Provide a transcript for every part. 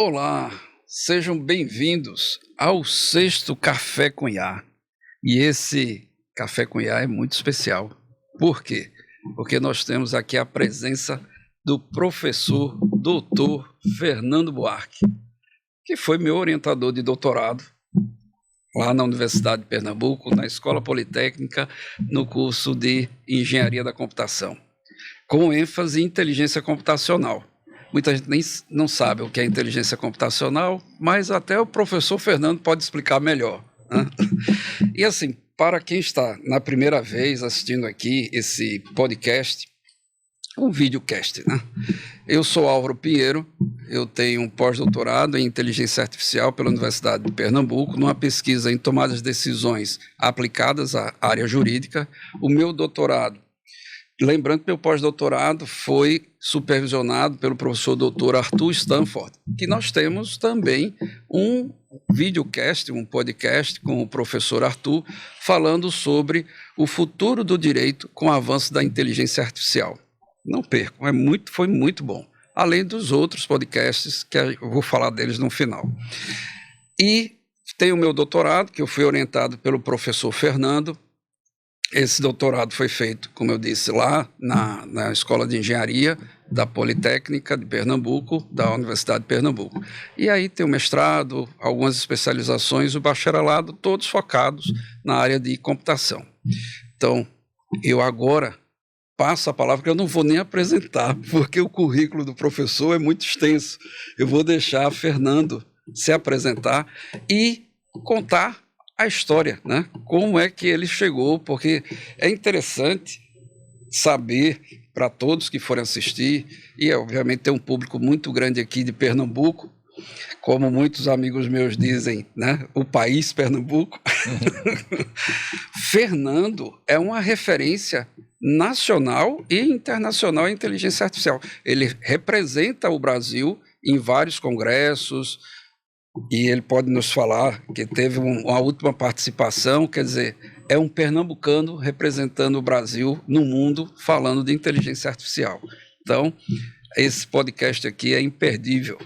Olá, sejam bem-vindos ao sexto Café com Iá. E esse Café com Iá é muito especial. Por quê? Porque nós temos aqui a presença do professor doutor Fernando Buarque, que foi meu orientador de doutorado lá na Universidade de Pernambuco, na Escola Politécnica, no curso de Engenharia da Computação, com ênfase em inteligência computacional. Muita gente nem não sabe o que é inteligência computacional, mas até o professor Fernando pode explicar melhor, né? E assim, para quem está na primeira vez assistindo aqui esse podcast, um videocast, né? Eu sou Álvaro Pinheiro, eu tenho um pós-doutorado em inteligência artificial pela Universidade de Pernambuco, numa pesquisa em tomadas de decisões aplicadas à área jurídica. O meu doutorado, lembrando que meu pós-doutorado foi supervisionado pelo professor doutor Arthur Stanford, que nós temos também um videocast, um podcast com o professor Arthur, falando sobre o futuro do direito com o avanço da inteligência artificial. Não percam, foi muito bom. Além dos outros podcasts, que eu vou falar deles no final. E tenho o meu doutorado, que eu fui orientado pelo professor Fernando. Esse doutorado foi feito, como eu disse, lá na Escola de Engenharia da Politécnica de Pernambuco, da Universidade de Pernambuco. E aí tem o mestrado, algumas especializações, o bacharelado, todos focados na área de computação. Então, eu agora passo a palavra, que eu não vou nem apresentar, porque o currículo do professor é muito extenso. Eu vou deixar Fernando se apresentar e contar a história, né? Como é que ele chegou, porque é interessante saber para todos que forem assistir, e obviamente tem um público muito grande aqui de Pernambuco, como muitos amigos meus dizem, né? O país Pernambuco. Fernando é uma referência nacional e internacional em inteligência artificial. Ele representa o Brasil em vários congressos, e ele pode nos falar que teve uma última participação, quer dizer, é um pernambucano representando o Brasil no mundo, falando de inteligência artificial. Então, esse podcast aqui é imperdível.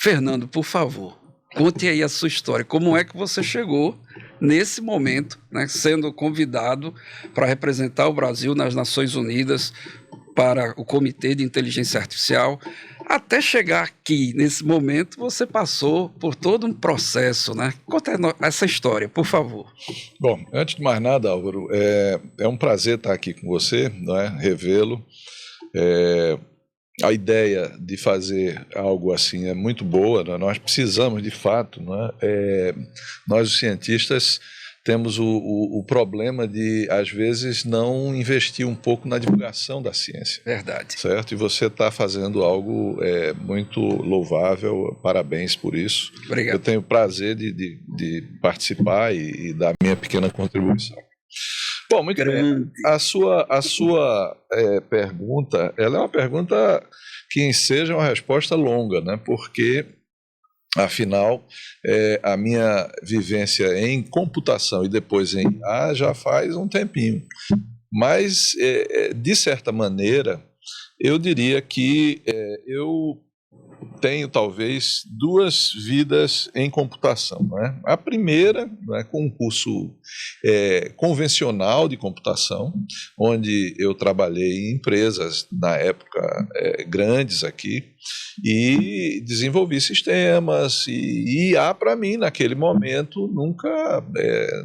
Fernando, por favor, conte aí a sua história. Como é que você chegou nesse momento, né, sendo convidado para representar o Brasil nas Nações Unidas para o Comitê de Inteligência Artificial? Até chegar aqui, nesse momento, você passou por todo um processo, né? Conta essa história, por favor. Bom, antes de mais nada, Álvaro, é um prazer estar aqui com você, não é? Revê-lo. A ideia de fazer algo assim é muito boa, né? Nós precisamos, de fato, não é? Nós, os cientistas, temos o problema de, às vezes, não investir um pouco na divulgação da ciência. Verdade. Certo? E você está fazendo algo muito louvável, parabéns por isso. Obrigado. Eu tenho o prazer de participar e dar minha pequena contribuição. Bom, muito bem. A sua pergunta, ela é uma pergunta que enseja uma resposta longa, né? Porque, afinal, a minha vivência em computação e depois em IA já faz um tempinho. Mas, de certa maneira, eu diria que eu tenho talvez duas vidas em computação, né? A primeira, né, com um curso convencional de computação, onde eu trabalhei em empresas, na época, grandes aqui, e desenvolvi sistemas, e IA para mim, naquele momento, nunca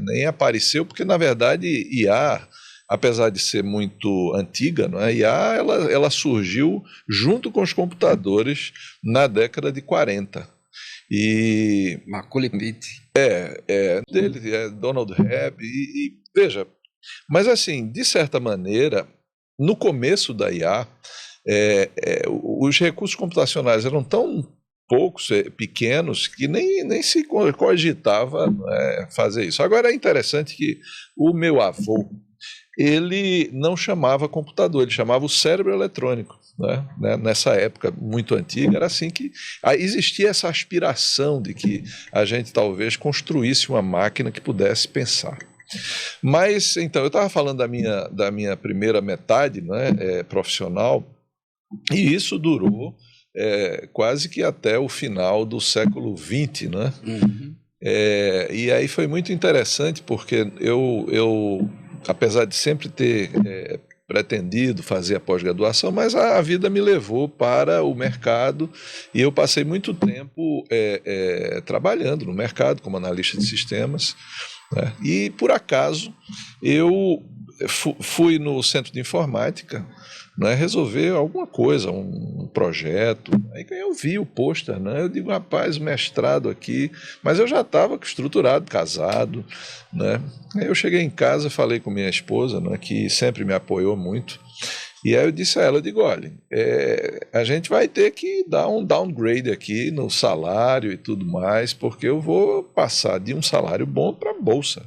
nem apareceu, porque, na verdade, IA, apesar de ser muito antiga, não é? IA ela surgiu junto com os computadores na década de 40. E Macaulay Pitt. Dele, Donald Hebb, e veja, mas assim, de certa maneira, no começo da IA, os recursos computacionais eram tão poucos, pequenos, que nem se cogitava fazer isso. Agora é interessante que o meu avô, ele não chamava computador, ele chamava o cérebro eletrônico, né? Nessa época muito antiga, era assim que existia essa aspiração de que a gente talvez construísse uma máquina que pudesse pensar. Mas, então, eu estava falando da minha primeira metade, né, profissional, e isso durou quase que até o final do século XX, né? Uhum. E aí foi muito interessante porque eu apesar de sempre ter pretendido fazer a pós-graduação, mas a vida me levou para o mercado e eu passei muito tempo trabalhando no mercado como analista de sistemas, né? E por acaso eu fui no centro de informática, né, resolver alguma coisa, um projeto. Aí eu vi o pôster, né, eu digo, rapaz, mestrado aqui, mas eu já estava estruturado, casado, né. Aí eu cheguei em casa, falei com minha esposa, né, que sempre me apoiou muito, e aí eu disse a ela, eu digo, olha, a gente vai ter que dar um downgrade aqui no salário e tudo mais, porque eu vou passar de um salário bom para bolsa.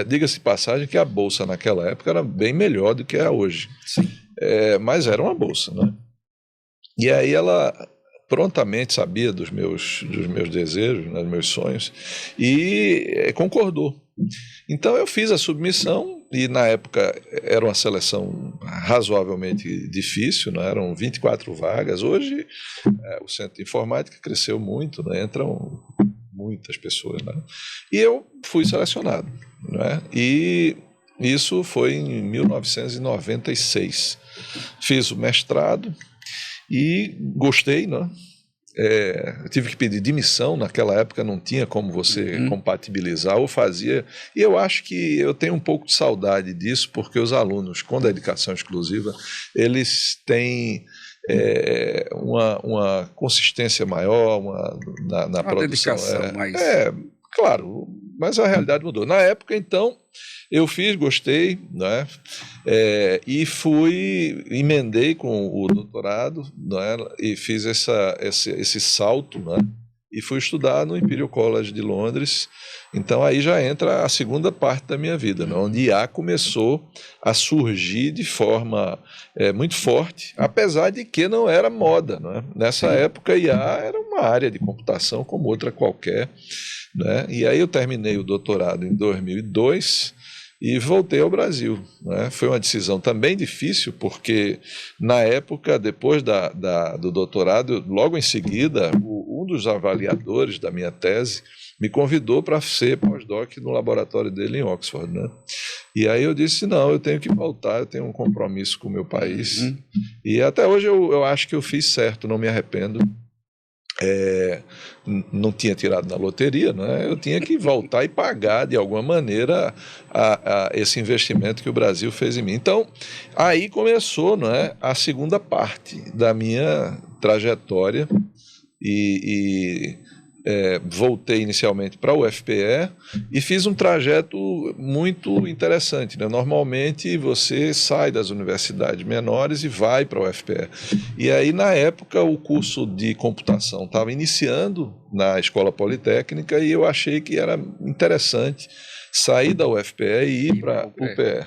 Diga-se de passagem que a bolsa naquela época era bem melhor do que é hoje. Sim. Mas era uma bolsa, né? E aí ela prontamente sabia dos meus desejos, né, dos meus sonhos, e concordou. Então eu fiz a submissão, e na época era uma seleção razoavelmente difícil, né? Eram 24 vagas. Hoje o centro de informática cresceu muito, né? Entram muitas pessoas, né? E eu fui selecionado, né? E isso foi em 1996. Fiz o mestrado e gostei, né? Eu tive que pedir demissão, naquela época não tinha como você compatibilizar, ou fazia. E eu acho que eu tenho um pouco de saudade disso, porque os alunos com dedicação exclusiva, eles têm uma consistência maior na produção. Dedicação, mas... Claro, mas a realidade mudou. Na época, então, eu fiz, gostei, né? E emendei com o doutorado, né? E fiz esse salto, né? E fui estudar no Imperial College de Londres. Então aí já entra a segunda parte da minha vida, né? Onde IA começou a surgir de forma muito forte, apesar de que não era moda, né? Nessa época IA era uma área de computação como outra qualquer, né? E aí eu terminei o doutorado em 2002 e voltei ao Brasil, né? Foi uma decisão também difícil, porque na época, depois do doutorado, logo em seguida, um dos avaliadores da minha tese me convidou para ser pós-doc no laboratório dele em Oxford, né? E aí eu disse, não, eu tenho que voltar, eu tenho um compromisso com o meu país. E até hoje eu acho que eu fiz certo, não me arrependo. Não tinha tirado na loteria, né? Eu tinha que voltar e pagar de alguma maneira esse investimento que o Brasil fez em mim. Então, aí começou, né, a segunda parte da minha trajetória voltei inicialmente para o UFPE e fiz um trajeto muito interessante, né? Normalmente você sai das universidades menores e vai para o UFPE. E aí, na época, o curso de computação estava iniciando na Escola Politécnica e eu achei que era interessante sair da UFPE e ir para o UPE.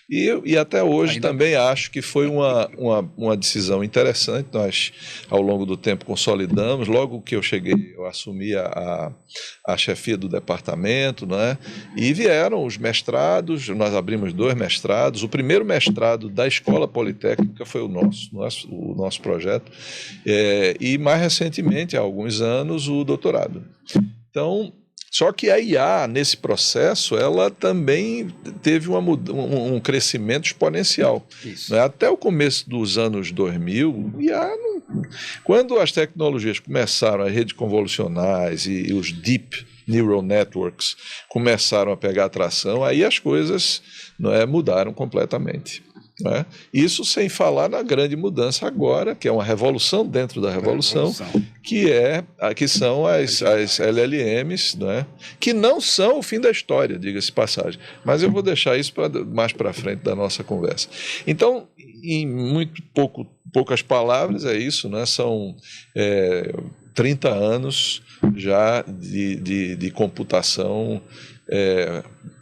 E até hoje também acho que foi uma decisão interessante. Nós, ao longo do tempo, consolidamos. Logo que eu cheguei, eu assumi a chefia do departamento, né? E vieram os mestrados, nós abrimos 2 mestrados. O primeiro mestrado da Escola Politécnica foi o nosso projeto. E mais recentemente, há alguns anos, o doutorado. Então, só que a IA, nesse processo, ela também teve um crescimento exponencial. Né? Até o começo dos anos 2000, quando as tecnologias começaram, as redes convolucionais e os deep neural networks começaram a pegar atração, aí as coisas mudaram completamente. Né? Isso sem falar na grande mudança agora, que é uma revolução dentro da revolução, que são as LLMs, né? Que não são o fim da história, diga-se de passagem. Mas eu vou deixar isso mais para frente da nossa conversa. Então, em poucas palavras, é isso, né? São 30 anos já de computação,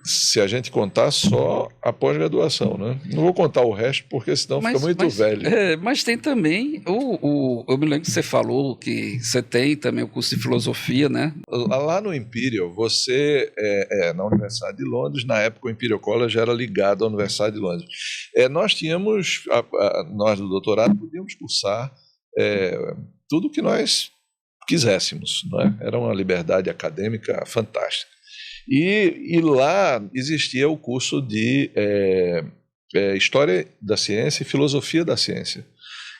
se a gente contar só a pós-graduação, né? Não vou contar o resto, porque senão fica muito velho. Mas tem também, eu me lembro que você falou que você tem também o curso de filosofia, né? Lá no Imperial, você, na Universidade de Londres, na época o Imperial College era ligado à Universidade de Londres. Nós tínhamos, nós do doutorado, podíamos cursar tudo que nós quiséssemos, não é? Era uma liberdade acadêmica fantástica. E lá existia o curso de História da Ciência e Filosofia da Ciência,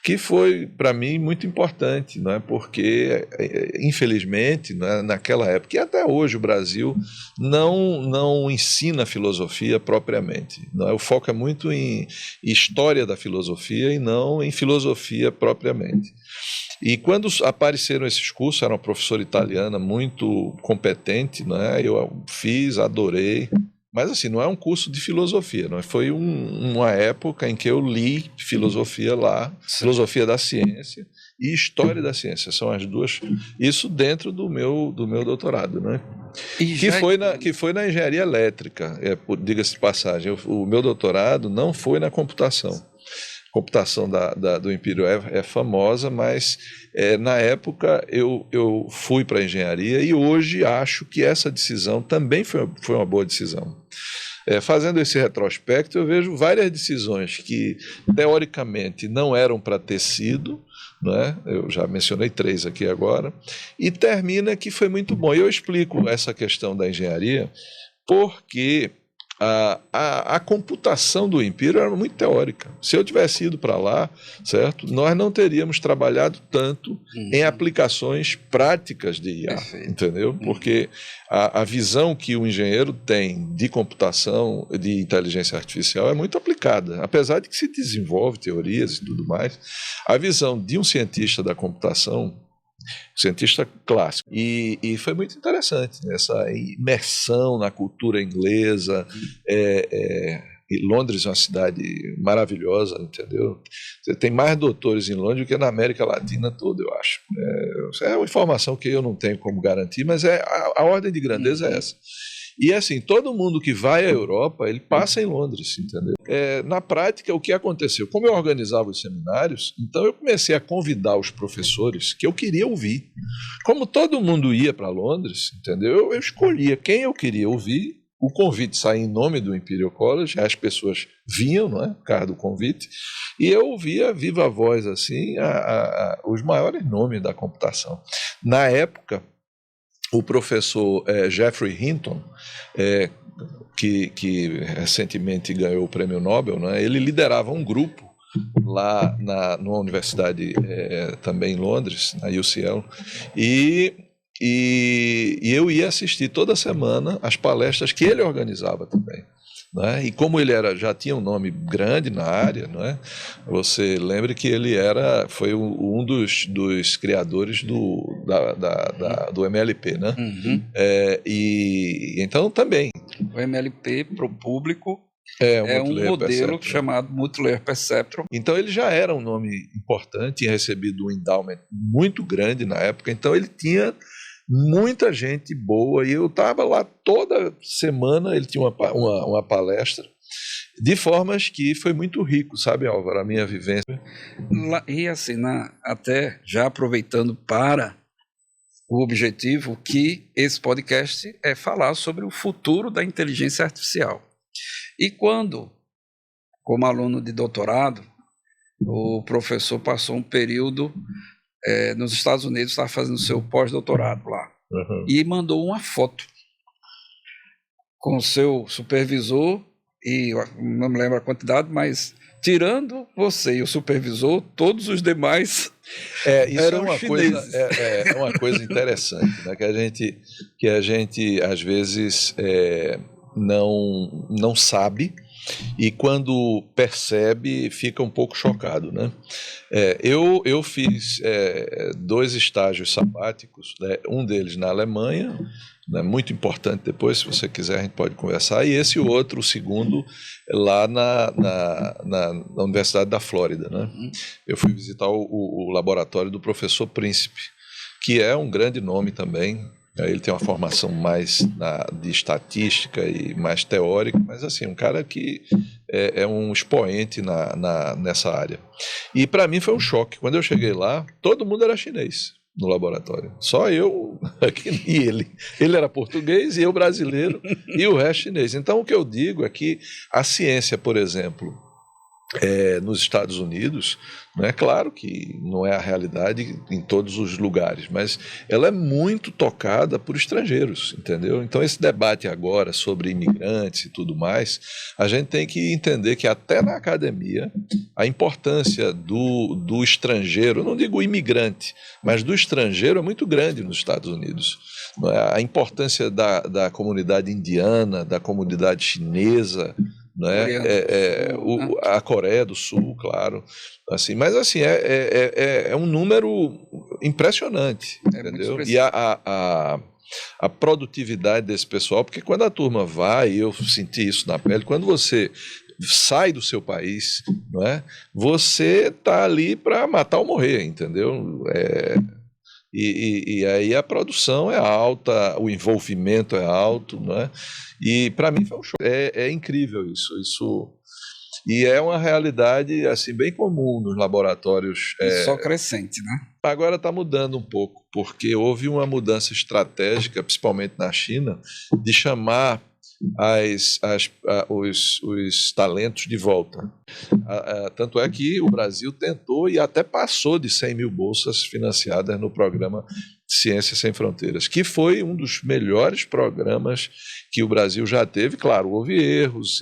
que foi, para mim, muito importante, não é? Porque, infelizmente, não é? Naquela época, e até hoje o Brasil não ensina filosofia propriamente. Não é? O foco é muito em história da filosofia e não em filosofia propriamente. E quando apareceram esses cursos, era uma professora italiana muito competente, né? Eu fiz, adorei. Mas assim, não é um curso de filosofia, não é? Foi uma época em que eu li filosofia lá, filosofia da ciência e história da ciência, são as duas, isso dentro do meu doutorado, né? Que foi na engenharia elétrica, diga-se de passagem, o meu doutorado não foi na computação. Computação do Imperial é famosa, mas na época eu fui para a engenharia e hoje acho que essa decisão também foi uma boa decisão. Fazendo esse retrospecto, eu vejo várias decisões que, teoricamente, não eram para ter sido, né? Eu já mencionei 3 aqui agora, e termina que foi muito bom. E eu explico essa questão da engenharia porque a computação do Imperial era muito teórica. Se eu tivesse ido para lá, certo, nós não teríamos trabalhado tanto em aplicações práticas de IA, entendeu? Porque a visão que o engenheiro tem de computação, de inteligência artificial, é muito aplicada. Apesar de que se desenvolve teorias e tudo mais, a visão de um cientista da computação, cientista clássico. E foi muito interessante essa imersão na cultura inglesa. E Londres é uma cidade maravilhosa, entendeu? Você tem mais doutores em Londres do que na América Latina toda, eu acho. É uma informação que eu não tenho como garantir, mas a ordem de grandeza é essa. E assim, todo mundo que vai à Europa, ele passa em Londres, entendeu? Na prática, o que aconteceu? Como eu organizava os seminários, então eu comecei a convidar os professores que eu queria ouvir. Como todo mundo ia para Londres, entendeu? Eu escolhia quem eu queria ouvir. O convite saía em nome do Imperial College, as pessoas vinham, não é? Por causa do convite, e eu ouvia viva voz assim, os maiores nomes da computação. Na época, o professor Geoffrey Hinton, que recentemente ganhou o prêmio Nobel, né, ele liderava um grupo lá numa universidade também em Londres, na UCL, e eu ia assistir toda semana as palestras que ele organizava também. Né? E como ele já tinha um nome grande na área, né? Você lembra que ele foi um dos criadores do MLP, né? E então também. O MLP para o público é um modelo Perceptron, chamado Multilayer Perceptron. Então ele já era um nome importante, tinha recebido um endowment muito grande na época, então ele tinha muita gente boa, e eu estava lá toda semana, ele tinha uma palestra, de formas que foi muito rico, sabe, Álvaro, a minha vivência. E assim, até já aproveitando para o objetivo, que esse podcast é falar sobre o futuro da inteligência artificial. E quando, como aluno de doutorado, o professor passou um período nos Estados Unidos, estava fazendo seu pós-doutorado lá, e mandou uma foto com o seu supervisor, e não me lembro a quantidade, mas tirando você e o supervisor, todos os demais eram chineses. É uma coisa interessante, né, que a gente às vezes não sabe, e quando percebe fica um pouco chocado, né? Eu fiz 2 estágios sabáticos, né? Um deles na Alemanha, né? Muito importante depois, se você quiser a gente pode conversar, e esse outro, o segundo, lá na Universidade da Flórida, né? Eu fui visitar o laboratório do professor Príncipe, que é um grande nome também. Ele tem uma formação mais de estatística e mais teórica, mas assim, um cara que é um expoente nessa área. E para mim foi um choque. Quando eu cheguei lá, todo mundo era chinês no laboratório. Só eu e ele. Ele era português e eu brasileiro e o resto chinês. Então o que eu digo é que a ciência, por exemplo, nos Estados Unidos, não é claro que não é a realidade em todos os lugares, mas ela é muito tocada por estrangeiros, entendeu? Então esse debate agora sobre imigrantes e tudo mais, a gente tem que entender que até na academia a importância do estrangeiro, eu não digo imigrante, mas do estrangeiro é muito grande nos Estados Unidos. Não é? A importância da comunidade indiana, da comunidade chinesa, né? A Coreia do Sul, claro, assim, mas assim é um número impressionante, entendeu? E a produtividade desse pessoal, porque quando a turma vai, eu senti isso na pele, quando você sai do seu país, não é? Você tá ali para matar ou morrer, entendeu? E aí a produção é alta, o envolvimento é alto, né? E para mim foi um show. É incrível isso. E é uma realidade assim bem comum nos laboratórios. Só crescente, né? Agora está mudando um pouco, porque houve uma mudança estratégica, principalmente na China, de chamar os talentos de volta. Tanto é que o Brasil tentou e até passou de 100 mil bolsas financiadas no programa Ciências Sem Fronteiras, que foi um dos melhores programas que o Brasil já teve. Claro, houve erros,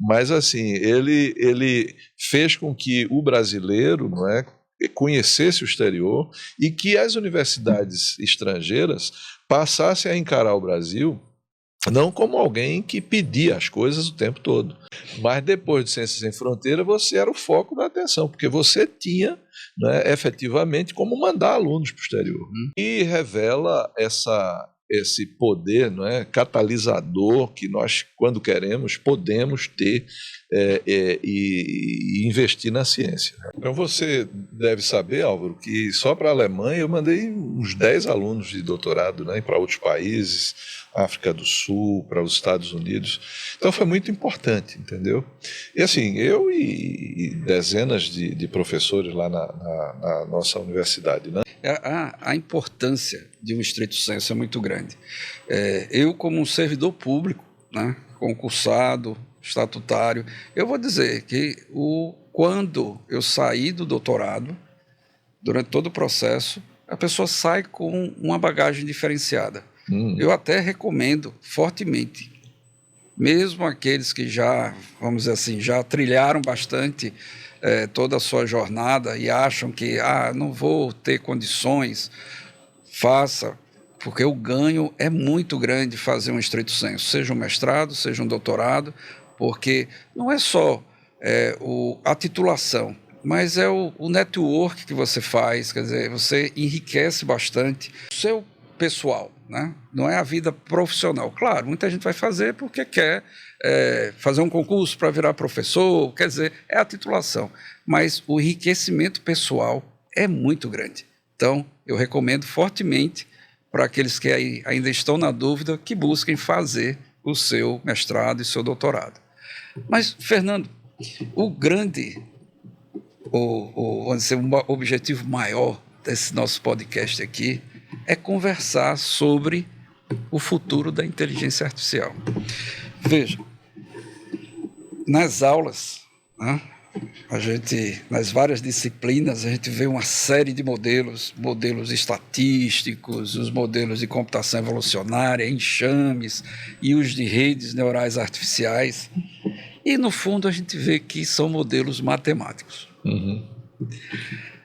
mas assim, ele fez com que o brasileiro, não é, conhecesse o exterior e que as universidades estrangeiras passassem a encarar o Brasil não como alguém que pedia as coisas o tempo todo, mas depois de Ciências Sem Fronteira você era o foco da atenção, porque você tinha, né, efetivamente como mandar alunos para o exterior. E revela esse poder, não é, catalisador que nós, quando queremos, podemos ter e investir na ciência. Então você deve saber, Álvaro, que só para a Alemanha eu mandei uns 10 alunos de doutorado, né, para outros países, África do Sul, para os Estados Unidos. Então foi muito importante, entendeu? E assim, eu e dezenas de professores lá na nossa universidade, né? A importância de um estrito senso é muito grande. Eu, como um servidor público, né, concursado, estatutário, eu vou dizer que quando eu saí do doutorado, durante todo o processo, a pessoa sai com uma bagagem diferenciada. Eu até recomendo fortemente, mesmo aqueles que já, vamos dizer assim, já trilharam bastante toda a sua jornada e acham que não vou ter condições, faça, porque o ganho é muito grande fazer um estrito senso, seja um mestrado, seja um doutorado, porque não é só a titulação, mas é o network que você faz, quer dizer, você enriquece bastante o seu pessoal, né? Não é a vida profissional. Claro, muita gente vai fazer porque quer fazer um concurso para virar professor, quer dizer, é a titulação, mas o enriquecimento pessoal é muito grande. Então, eu recomendo fortemente para aqueles que ainda estão na dúvida que busquem fazer o seu mestrado e seu doutorado. Mas, Fernando, o objetivo maior desse nosso podcast aqui é conversar sobre o futuro da inteligência artificial. Veja, nas aulas, né, nas várias disciplinas, a gente vê uma série de modelos estatísticos, os modelos de computação evolucionária, enxames e os de redes neurais artificiais. E, no fundo, a gente vê que são modelos matemáticos.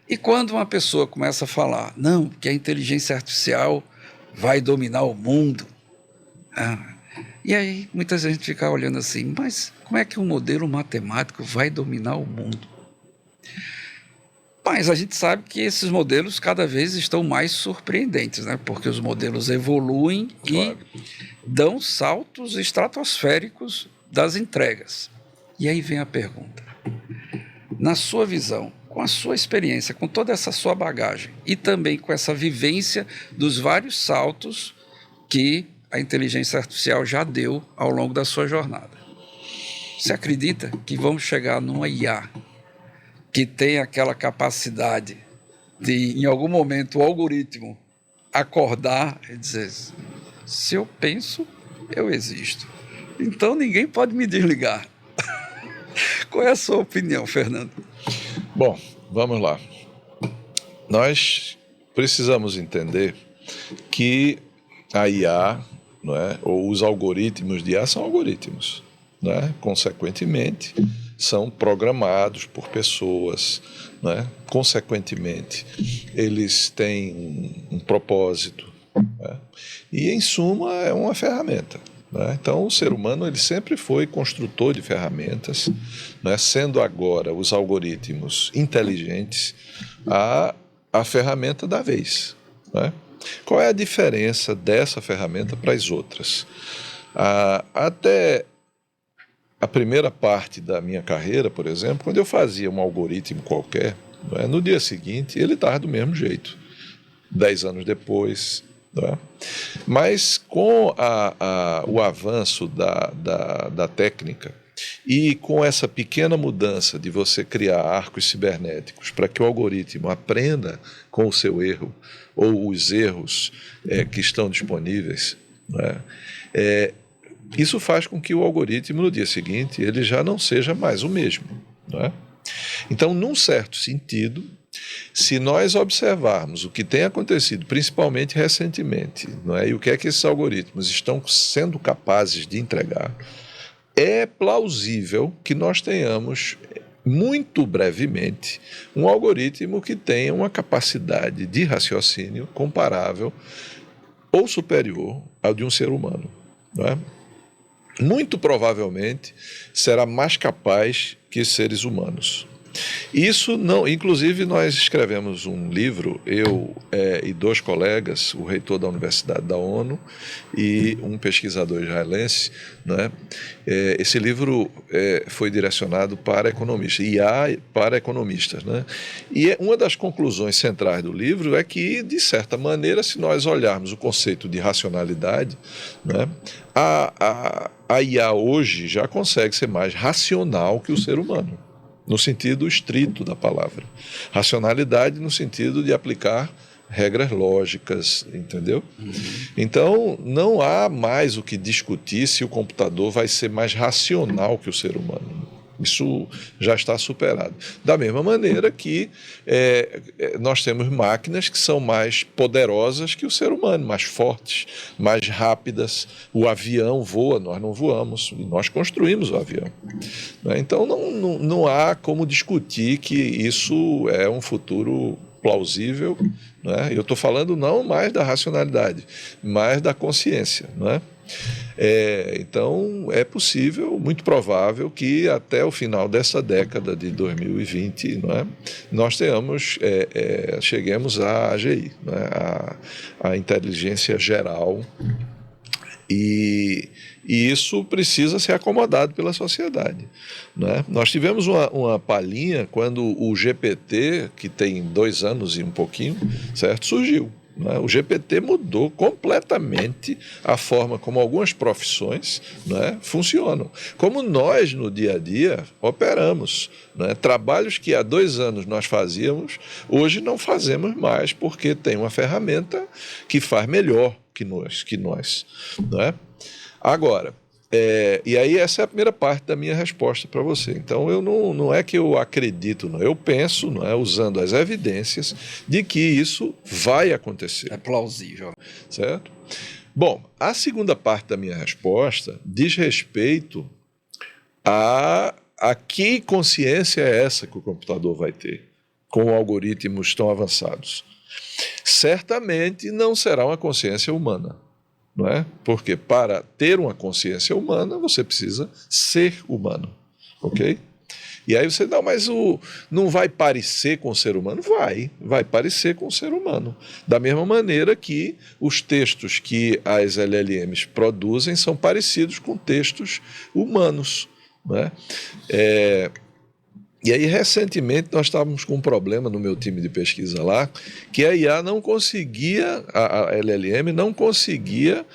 E quando uma pessoa começa a falar, não, que a inteligência artificial vai dominar o mundo, e aí muita gente fica olhando assim, mas como é que um modelo matemático vai dominar o mundo? Mas a gente sabe que esses modelos cada vez estão mais surpreendentes, né? Porque os modelos evoluem e dão saltos estratosféricos das entregas. E aí vem a pergunta, na sua visão, com a sua experiência, com toda essa sua bagagem e também com essa vivência dos vários saltos que a inteligência artificial já deu ao longo da sua jornada, você acredita que vamos chegar numa IA que tem aquela capacidade de, em algum momento, o algoritmo acordar e dizer, se eu penso, eu existo, então ninguém pode me desligar? Qual é a sua opinião, Fernando? Bom, vamos lá. Nós precisamos entender que a IA, não é, ou os algoritmos de IA são algoritmos, não é? Consequentemente, são programados por pessoas, não é? Consequentemente, eles têm um propósito, não é? E, em suma, é uma ferramenta. Então, o ser humano ele sempre foi construtor de ferramentas, né, sendo agora os algoritmos inteligentes a ferramenta da vez. Né? Qual é a diferença dessa ferramenta para as outras? Até a primeira parte da minha carreira, por exemplo, quando eu fazia um algoritmo qualquer, né, no dia seguinte ele estava do mesmo jeito. 10 anos depois. Né? Mas com o avanço da técnica e com essa pequena mudança de você criar arcos cibernéticos para que o algoritmo aprenda com o seu erro ou os erros que estão disponíveis, né? Isso faz com que o algoritmo no dia seguinte ele já não seja mais o mesmo. Né? Então, num certo sentido, se nós observarmos o que tem acontecido, principalmente recentemente, não é? E o que é que esses algoritmos estão sendo capazes de entregar, é plausível que nós tenhamos, muito brevemente, um algoritmo que tenha uma capacidade de raciocínio comparável ou superior ao de um ser humano. Não é? Muito provavelmente será mais capaz que seres humanos. Isso não, inclusive nós escrevemos um livro, eu e 2 colegas, o reitor da Universidade da ONU e um pesquisador israelense, né? Esse livro foi direcionado para economistas, IA para economistas, né? E uma das conclusões centrais do livro é que, de certa maneira, se nós olharmos o conceito de racionalidade, né, a IA hoje já consegue ser mais racional que o ser humano, no sentido estrito da palavra. Racionalidade no sentido de aplicar regras lógicas, entendeu? Então, não há mais o que discutir se o computador vai ser mais racional que o ser humano. Isso já está superado. Da mesma maneira que nós temos máquinas que são mais poderosas que o ser humano, mais fortes, mais rápidas. O avião voa, nós não voamos, e nós construímos o avião. Então não há como discutir que isso é um futuro plausível. Né? Eu estou falando não mais da racionalidade, mas da consciência. Não é? Então é possível, muito provável que até o final dessa década de 2020, não é, nós cheguemos à AGI, não é, a inteligência geral, e isso precisa ser acomodado pela sociedade. Né? Nós tivemos uma palhinha quando o GPT, que tem 2 anos e um pouquinho, certo, surgiu. O GPT mudou completamente a forma como algumas profissões, né, funcionam. Como nós, no dia a dia, operamos. Né? Trabalhos que há 2 anos nós fazíamos, hoje não fazemos mais, porque tem uma ferramenta que faz melhor que nós. Né? Agora, e aí essa é a primeira parte da minha resposta para você. Então, eu não é que eu acredito, não. Eu penso, não é, usando as evidências, de que isso vai acontecer. É plausível. Certo? Bom, a segunda parte da minha resposta diz respeito a que consciência é essa que o computador vai ter com algoritmos tão avançados. Certamente não será uma consciência humana. Não é? Porque para ter uma consciência humana, você precisa ser humano. Ok? E aí você, mas não vai parecer com o ser humano? Vai parecer com o ser humano. Da mesma maneira que os textos que as LLMs produzem são parecidos com textos humanos. Não é? E aí, recentemente, nós estávamos com um problema no meu time de pesquisa lá, que a IA não conseguia, a LLM não conseguia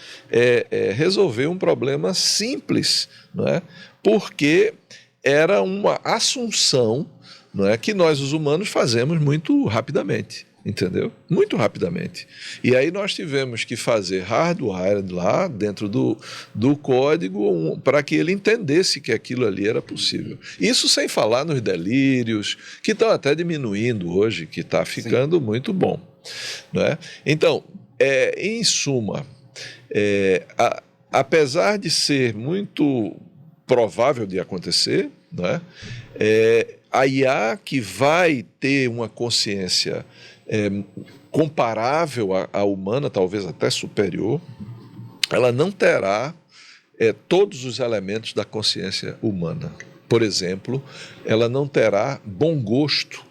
resolver um problema simples, não é? Porque era uma assunção, não é, que nós, os humanos, fazemos muito rapidamente. entendeu? Muito rapidamente. E aí nós tivemos que fazer hardware lá dentro do código para que ele entendesse que aquilo ali era possível. Isso sem falar nos delírios, que estão até diminuindo hoje, que está ficando muito bom. Não é? Então, em suma, apesar de ser muito provável de acontecer, não é? A IA que vai ter uma consciência comparável à humana, talvez até superior, ela não terá todos os elementos da consciência humana. Por exemplo, ela não terá bom gosto,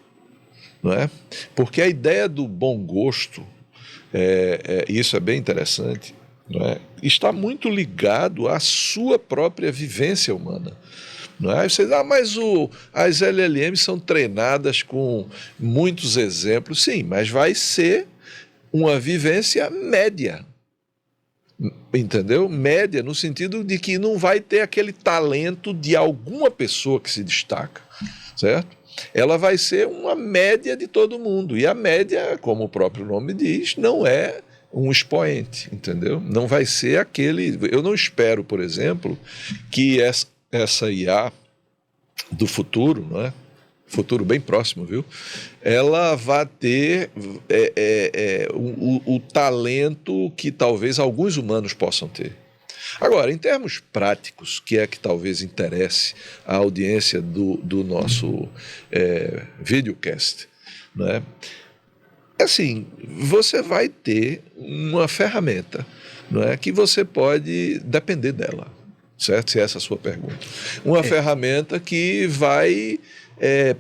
não é? Porque a ideia do bom gosto, isso é bem interessante, não é? Está muito ligado à sua própria vivência humana. Não é? Aí você diz, mas as LLMs são treinadas com muitos exemplos. Sim, mas vai ser uma vivência média. Entendeu? Média, no sentido de que não vai ter aquele talento de alguma pessoa que se destaca, certo? Ela vai ser uma média de todo mundo. E a média, como o próprio nome diz, não é um expoente, entendeu? Não vai ser aquele... Eu não espero, por exemplo, que essa IA do futuro, não é? Futuro bem próximo, viu? Ela vai ter o talento que talvez alguns humanos possam ter. Agora, em termos práticos, que é que talvez interesse a audiência do nosso videocast, não é? Assim, você vai ter uma ferramenta, não é, que você pode depender dela, certo? Se essa é a sua pergunta. Uma ferramenta que vai,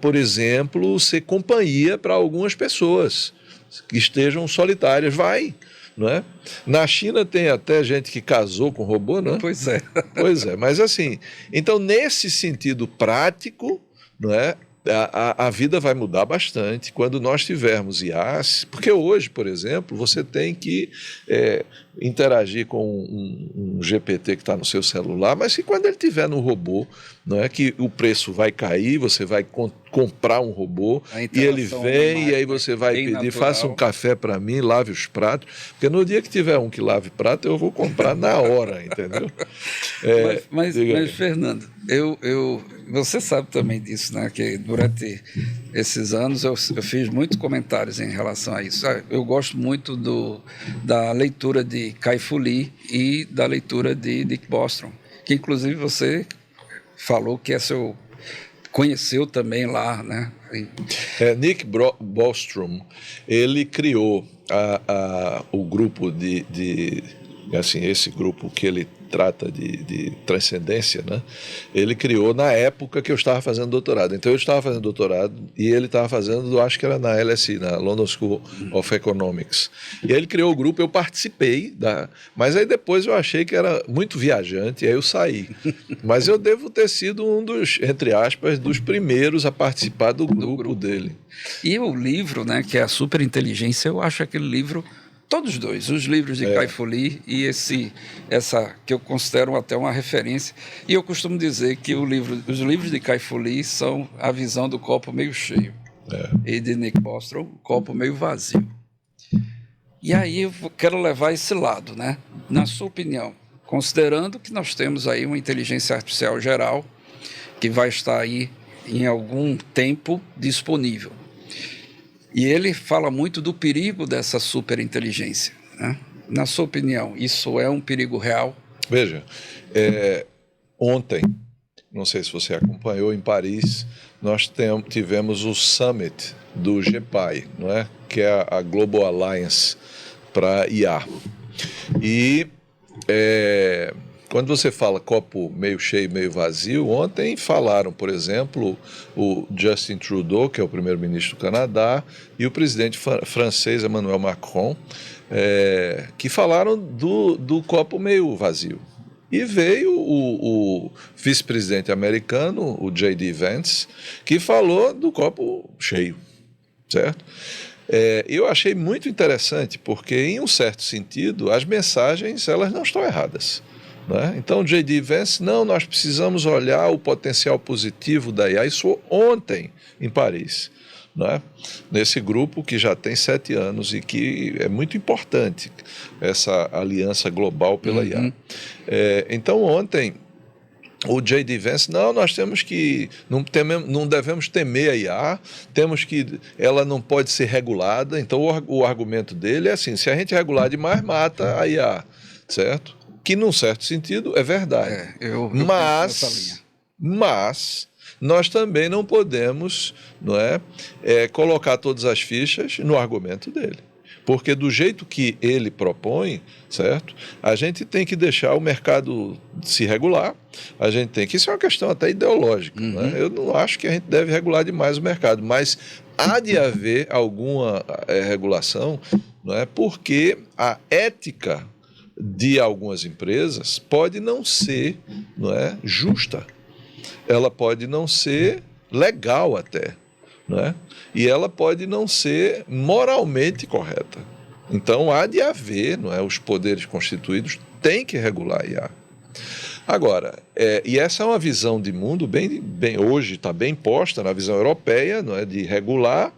por exemplo, ser companhia para algumas pessoas que estejam solitárias. Vai, não é? Na China tem até gente que casou com robô, não é? Pois é. Pois é, mas assim, então nesse sentido prático, não é? A vida vai mudar bastante quando nós tivermos IAs, porque hoje, por exemplo, você tem que interagir com um GPT que está no seu celular, mas que quando ele estiver no robô, não é que o preço vai cair, você vai comprar um robô e ele vem e aí você vai pedir, natural. Faça um café para mim, lave os pratos, porque no dia que tiver um que lave prato, eu vou comprar na hora, entendeu? Mas Fernando, você sabe também disso, né? Que durante esses anos eu fiz muitos comentários em relação a isso. Eu gosto muito da leitura de Kai-Fu Lee e da leitura de Nick Bostrom, que inclusive você falou que conheceu também lá, né? Nick Bostrom, ele criou o grupo assim, esse grupo que ele trata de transcendência, né? Ele criou na época que eu estava fazendo doutorado. Então eu estava fazendo doutorado e ele estava fazendo, acho que era na LSE, na London School of Economics. E aí ele criou o grupo, eu participei, mas aí depois eu achei que era muito viajante, e aí eu saí. Mas eu devo ter sido um dos, entre aspas, dos primeiros a participar do grupo dele. E o livro, né, que é a Superinteligência, eu acho aquele livro... Todos dois, os livros de Kai-Fu Lee e essa que eu considero até uma referência. E eu costumo dizer que os livros de Kai-Fu Lee são a visão do copo meio cheio. E de Nick Bostrom, copo meio vazio. E aí eu quero levar esse lado, né? Na sua opinião, considerando que nós temos aí uma inteligência artificial geral que vai estar aí em algum tempo disponível. E ele fala muito do perigo dessa superinteligência, né? Na sua opinião, isso é um perigo real? Veja, ontem, não sei se você acompanhou, em Paris, nós tivemos o Summit do GPAI, não é? Que é a Global Alliance para IA. E quando você fala copo meio cheio, meio vazio, ontem falaram, por exemplo, o Justin Trudeau, que é o primeiro-ministro do Canadá, e o presidente francês Emmanuel Macron, que falaram do copo meio vazio. E veio o vice-presidente americano, o J.D. Vance, que falou do copo cheio, certo? Eu achei muito interessante, porque, em um certo sentido, as mensagens elas não estão erradas. Né? Então, J.D. Vance, nós precisamos olhar o potencial positivo da IA. Isso ontem, em Paris. não é? Nesse grupo que já tem 7 anos e que é muito importante essa aliança global pela IA. Então, ontem, o J.D. Vance, nós temos que, não devemos temer a IA, ela não pode ser regulada. Então, o argumento dele é assim: se a gente regular demais, mata a IA, certo? Que, num certo sentido, é verdade. Eu penso nessa linha. Mas nós também não podemos, colocar todas as fichas no argumento dele. Porque do jeito que ele propõe, certo? A gente tem que deixar o mercado se regular, isso é uma questão até ideológica, Eu não acho que a gente deve regular demais o mercado, mas há de haver alguma regulação, porque a ética de algumas empresas pode não ser, justa. Ela pode não ser legal até, e ela pode não ser moralmente correta. Então, há de haver, os poderes constituídos têm que regular a IA. Agora, e essa é uma visão de mundo bem hoje está bem posta na visão europeia, de regular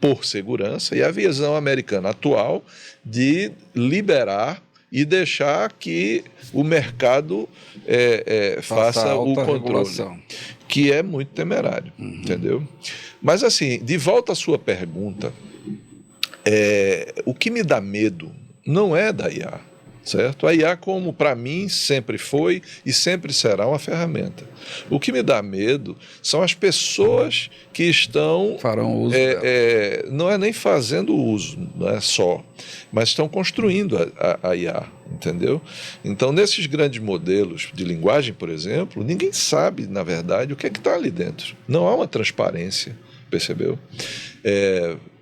por segurança, e a visão americana atual de liberar e deixar que o mercado faça o controle, regulação. Que é muito temerário, entendeu? Mas, assim, de volta à sua pergunta, o que me dá medo não é da IA, certo? A IA, como para mim sempre foi e sempre será uma ferramenta. O que me dá medo são as pessoas que estão... Farão uso não é nem fazendo uso, não é só, mas estão construindo a IA, entendeu? Então, nesses grandes modelos de linguagem, por exemplo, ninguém sabe, na verdade, o que é que está ali dentro. Não há uma transparência, percebeu?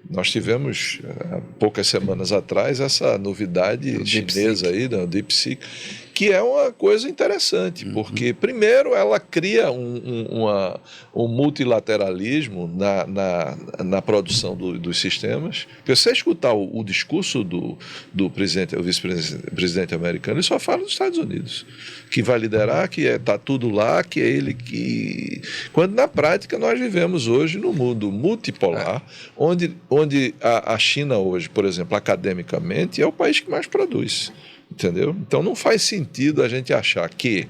Nós tivemos, há poucas semanas atrás, essa novidade chinesa aí, da DeepSeek, que é uma coisa interessante, porque, primeiro, ela cria um multilateralismo na produção dos sistemas. Porque se você escutar o discurso do presidente, o vice-presidente americano, ele só fala dos Estados Unidos, que vai liderar, que está tudo lá, que é ele que... Quando, na prática, nós vivemos hoje num mundo multipolar, onde a China hoje, por exemplo, academicamente, é o país que mais produz. Entendeu? Então não faz sentido a gente achar que,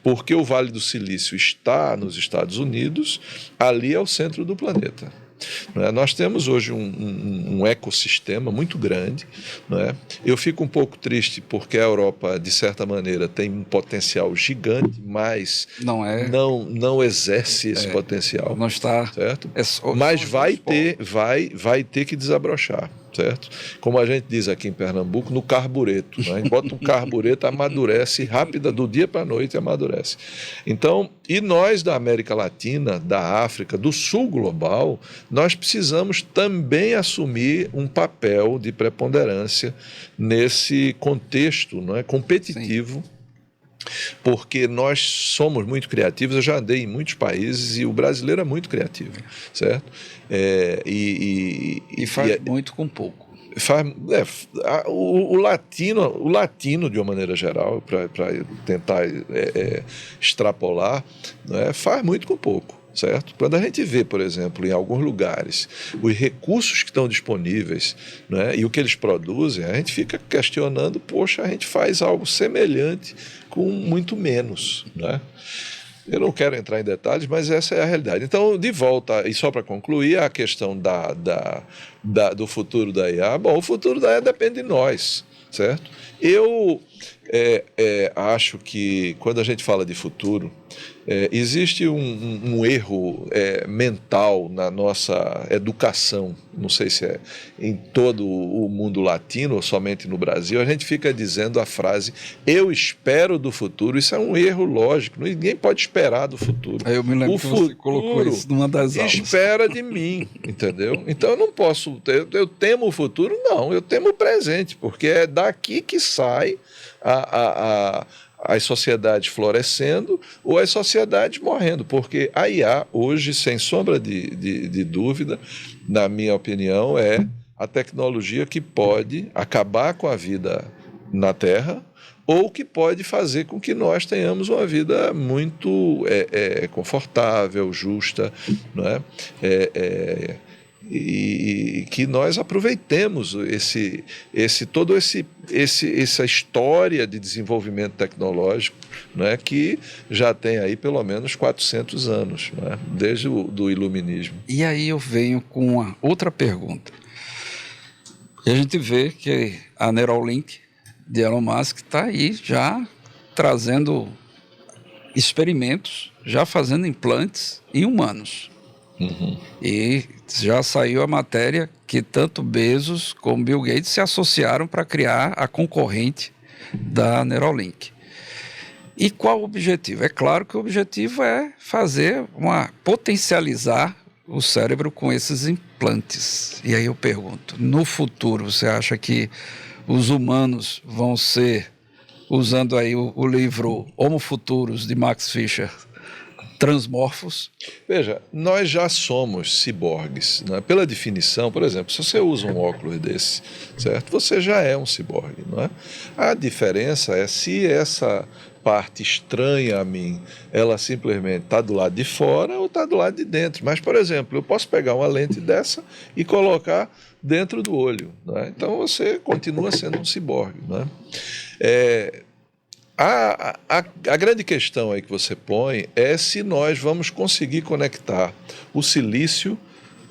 porque o Vale do Silício está nos Estados Unidos, ali é o centro do planeta. Nós temos hoje um ecossistema muito grande. Eu fico um pouco triste porque a Europa, de certa maneira, tem um potencial gigante, mas não exerce esse potencial. Não está. Certo? Mas vai ter que desabrochar. Certo? Como a gente diz aqui em Pernambuco, no carbureto. Bota um carbureto, amadurece rápida, do dia para a noite amadurece. Então, e nós da América Latina, da África, do sul global, nós precisamos também assumir um papel de preponderância nesse contexto, competitivo. Sim. Porque nós somos muito criativos. Eu já andei em muitos países e o brasileiro é muito criativo, certo? E faz muito com pouco. O latino, de uma maneira geral, para tentar extrapolar, faz muito com pouco. Certo? Quando a gente vê, por exemplo, em alguns lugares, os recursos que estão disponíveis, e o que eles produzem, a gente fica questionando, poxa, a gente faz algo semelhante com muito menos. Eu não quero entrar em detalhes, mas essa é a realidade. Então, de volta, e só para concluir, a questão do futuro da IA. Bom, o futuro da IA depende de nós, certo? Eu acho que, quando a gente fala de futuro, existe um erro mental na nossa educação, não sei se é em todo o mundo latino ou somente no Brasil. A gente fica dizendo a frase, eu espero do futuro. Isso é um erro lógico, ninguém pode esperar do futuro. Eu me lembro que você colocou isso numa das aulas. Espera de mim, entendeu? Então eu não posso, eu temo o futuro? Não, eu temo o presente, porque é daqui que sai as sociedades florescendo ou as sociedades morrendo, porque a IA hoje, sem sombra de dúvida, na minha opinião, é a tecnologia que pode acabar com a vida na Terra ou que pode fazer com que nós tenhamos uma vida muito confortável, justa, e que nós aproveitemos essa história de desenvolvimento tecnológico, né, que já tem aí pelo menos 400 anos, né, desde o iluminismo. E aí eu venho com uma outra pergunta. E a gente vê que a Neuralink de Elon Musk está aí já trazendo experimentos, já fazendo implantes em humanos. Uhum. E já saiu a matéria que tanto Bezos como Bill Gates se associaram para criar a concorrente da Neuralink. E qual o objetivo? É claro que o objetivo é potencializar o cérebro com esses implantes. E aí eu pergunto, no futuro, você acha que os humanos vão ser, usando aí o livro Homo Futurus, de Max Fischer, transmorfos? Veja, nós já somos ciborgues, né? Pela definição, por exemplo, se você usa um óculos desse, certo? Você já é um ciborgue, não é? A diferença é se essa parte estranha a mim, ela simplesmente está do lado de fora ou está do lado de dentro. Mas, por exemplo, eu posso pegar uma lente dessa e colocar dentro do olho, não é? Então você continua sendo um ciborgue, não é? A grande questão aí que você põe é se nós vamos conseguir conectar o silício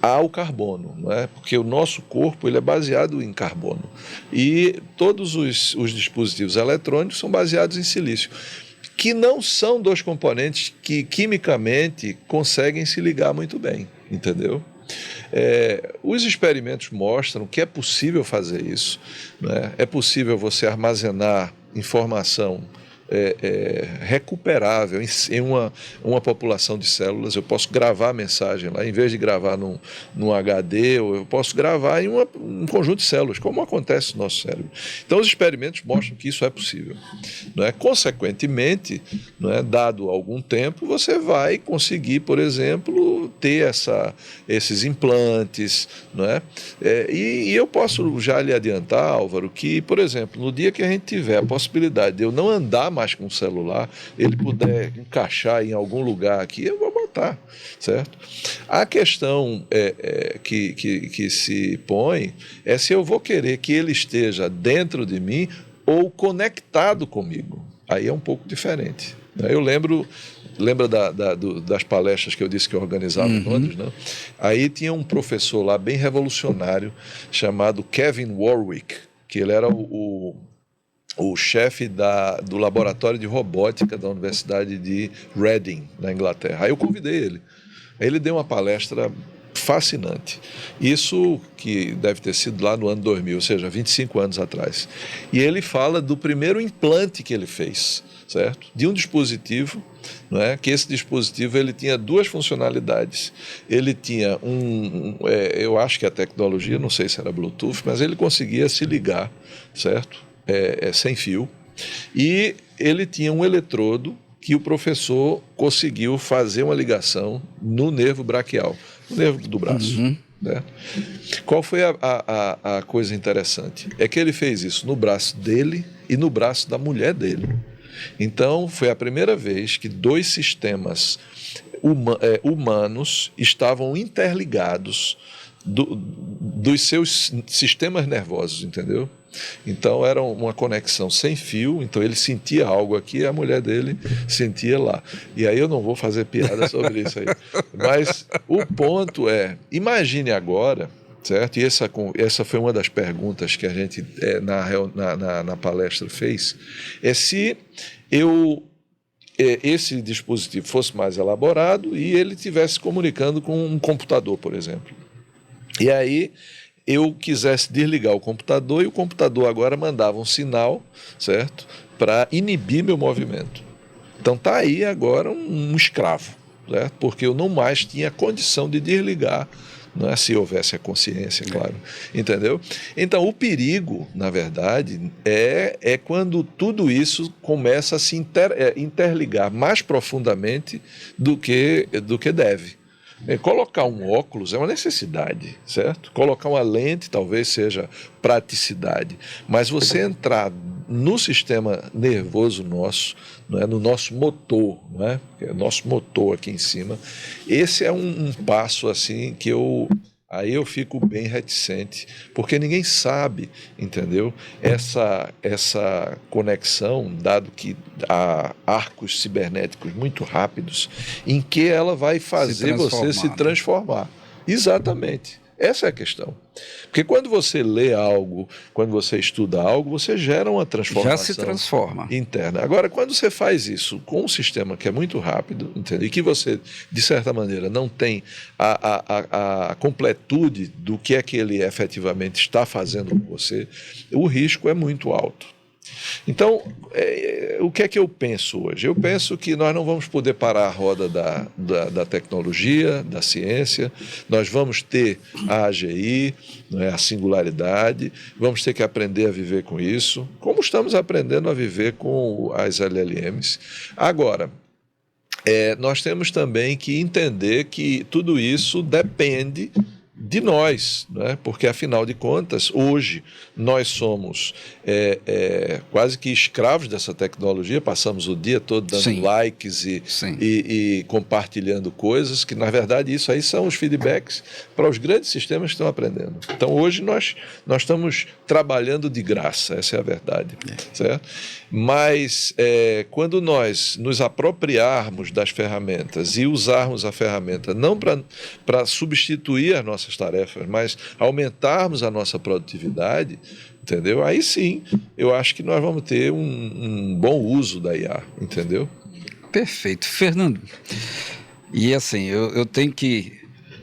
ao carbono, não é? Porque o nosso corpo ele é baseado em carbono e todos os dispositivos eletrônicos são baseados em silício, que não são dois componentes que quimicamente conseguem se ligar muito bem, entendeu? Os experimentos mostram que é possível fazer isso, né? É possível você armazenar informação recuperável em uma população de células. Eu posso gravar a mensagem lá, em vez de gravar num HD, ou eu posso gravar em um conjunto de células, como acontece no nosso cérebro. Então, os experimentos mostram que isso é possível, não é? Consequentemente, não é, dado algum tempo, você vai conseguir, por exemplo, ter esses implantes, não é? E eu posso já lhe adiantar, Álvaro, que, por exemplo, no dia que a gente tiver a possibilidade de eu não andar mais com o celular, ele puder encaixar em algum lugar aqui, eu vou botar, certo? A questão que se põe é se eu vou querer que ele esteja dentro de mim ou conectado comigo. Aí é um pouco diferente. Eu lembra das palestras que eu disse que eu organizava em Londres, né? Aí tinha um professor lá bem revolucionário chamado Kevin Warwick, que ele era o chefe do laboratório de robótica da Universidade de Reading, na Inglaterra. Aí eu convidei ele. Aí ele deu uma palestra fascinante. Isso que deve ter sido lá no ano 2000, ou seja, 25 anos atrás. E ele fala do primeiro implante que ele fez, certo? De um dispositivo, não é? Que esse dispositivo ele tinha duas funcionalidades. Ele tinha eu acho que a tecnologia, não sei se era Bluetooth, mas ele conseguia se ligar, certo? Sem fio, e ele tinha um eletrodo que o professor conseguiu fazer uma ligação no nervo braquial, no nervo do braço. Né? Qual foi a coisa interessante? É que ele fez isso no braço dele e no braço da mulher dele. Então, foi a primeira vez que dois sistemas humanos estavam interligados dos seus sistemas nervosos, entendeu? Então era uma conexão sem fio, então ele sentia algo aqui e a mulher dele sentia lá. E aí eu não vou fazer piada sobre isso aí. Mas o ponto imagine agora, certo? E essa foi uma das perguntas que a gente na palestra fez, se esse dispositivo fosse mais elaborado e ele estivesse comunicando com um computador, por exemplo. E aí eu quisesse desligar o computador e o computador agora mandava um sinal, certo? Para inibir meu movimento. Então está aí agora um escravo, certo? Porque eu não mais tinha condição de desligar, não é? Se houvesse a consciência, claro. Entendeu? Então o perigo, na verdade, é quando tudo isso começa a se interligar mais profundamente do que deve. Colocar um óculos é uma necessidade, certo? Colocar uma lente talvez seja praticidade, mas você entrar no sistema nervoso nosso, não é? No nosso motor, não é? Nosso motor aqui em cima, esse é um passo assim que eu aí eu fico bem reticente, porque ninguém sabe, entendeu? Essa conexão, dado que há arcos cibernéticos muito rápidos, em que ela vai fazer você se transformar. Exatamente. Essa é a questão. Porque quando você lê algo, quando você estuda algo, você gera uma transformação. Já se transforma. Interna. Agora, quando você faz isso com um sistema que é muito rápido, entende? E que você, de certa maneira, não tem a completude do que é que ele efetivamente está fazendo com você, o risco é muito alto. Então, o que é que eu penso hoje? Eu penso que nós não vamos poder parar a roda da tecnologia, da ciência, nós vamos ter a AGI, a singularidade, vamos ter que aprender a viver com isso, como estamos aprendendo a viver com as LLMs. Agora, nós temos também que entender que tudo isso depende de nós, né? Porque, afinal de contas, hoje nós somos quase que escravos dessa tecnologia, passamos o dia todo dando likes e compartilhando coisas, que, na verdade, isso aí são os feedbacks para os grandes sistemas que estão aprendendo. Então, hoje nós estamos trabalhando de graça, essa é a verdade, certo? Mas, quando nós nos apropriarmos das ferramentas e usarmos a ferramenta não para substituir as nossas tarefas, mas aumentarmos a nossa produtividade, entendeu? Aí sim, eu acho que nós vamos ter um bom uso da IA, entendeu? Perfeito. Fernando, e assim, eu tenho que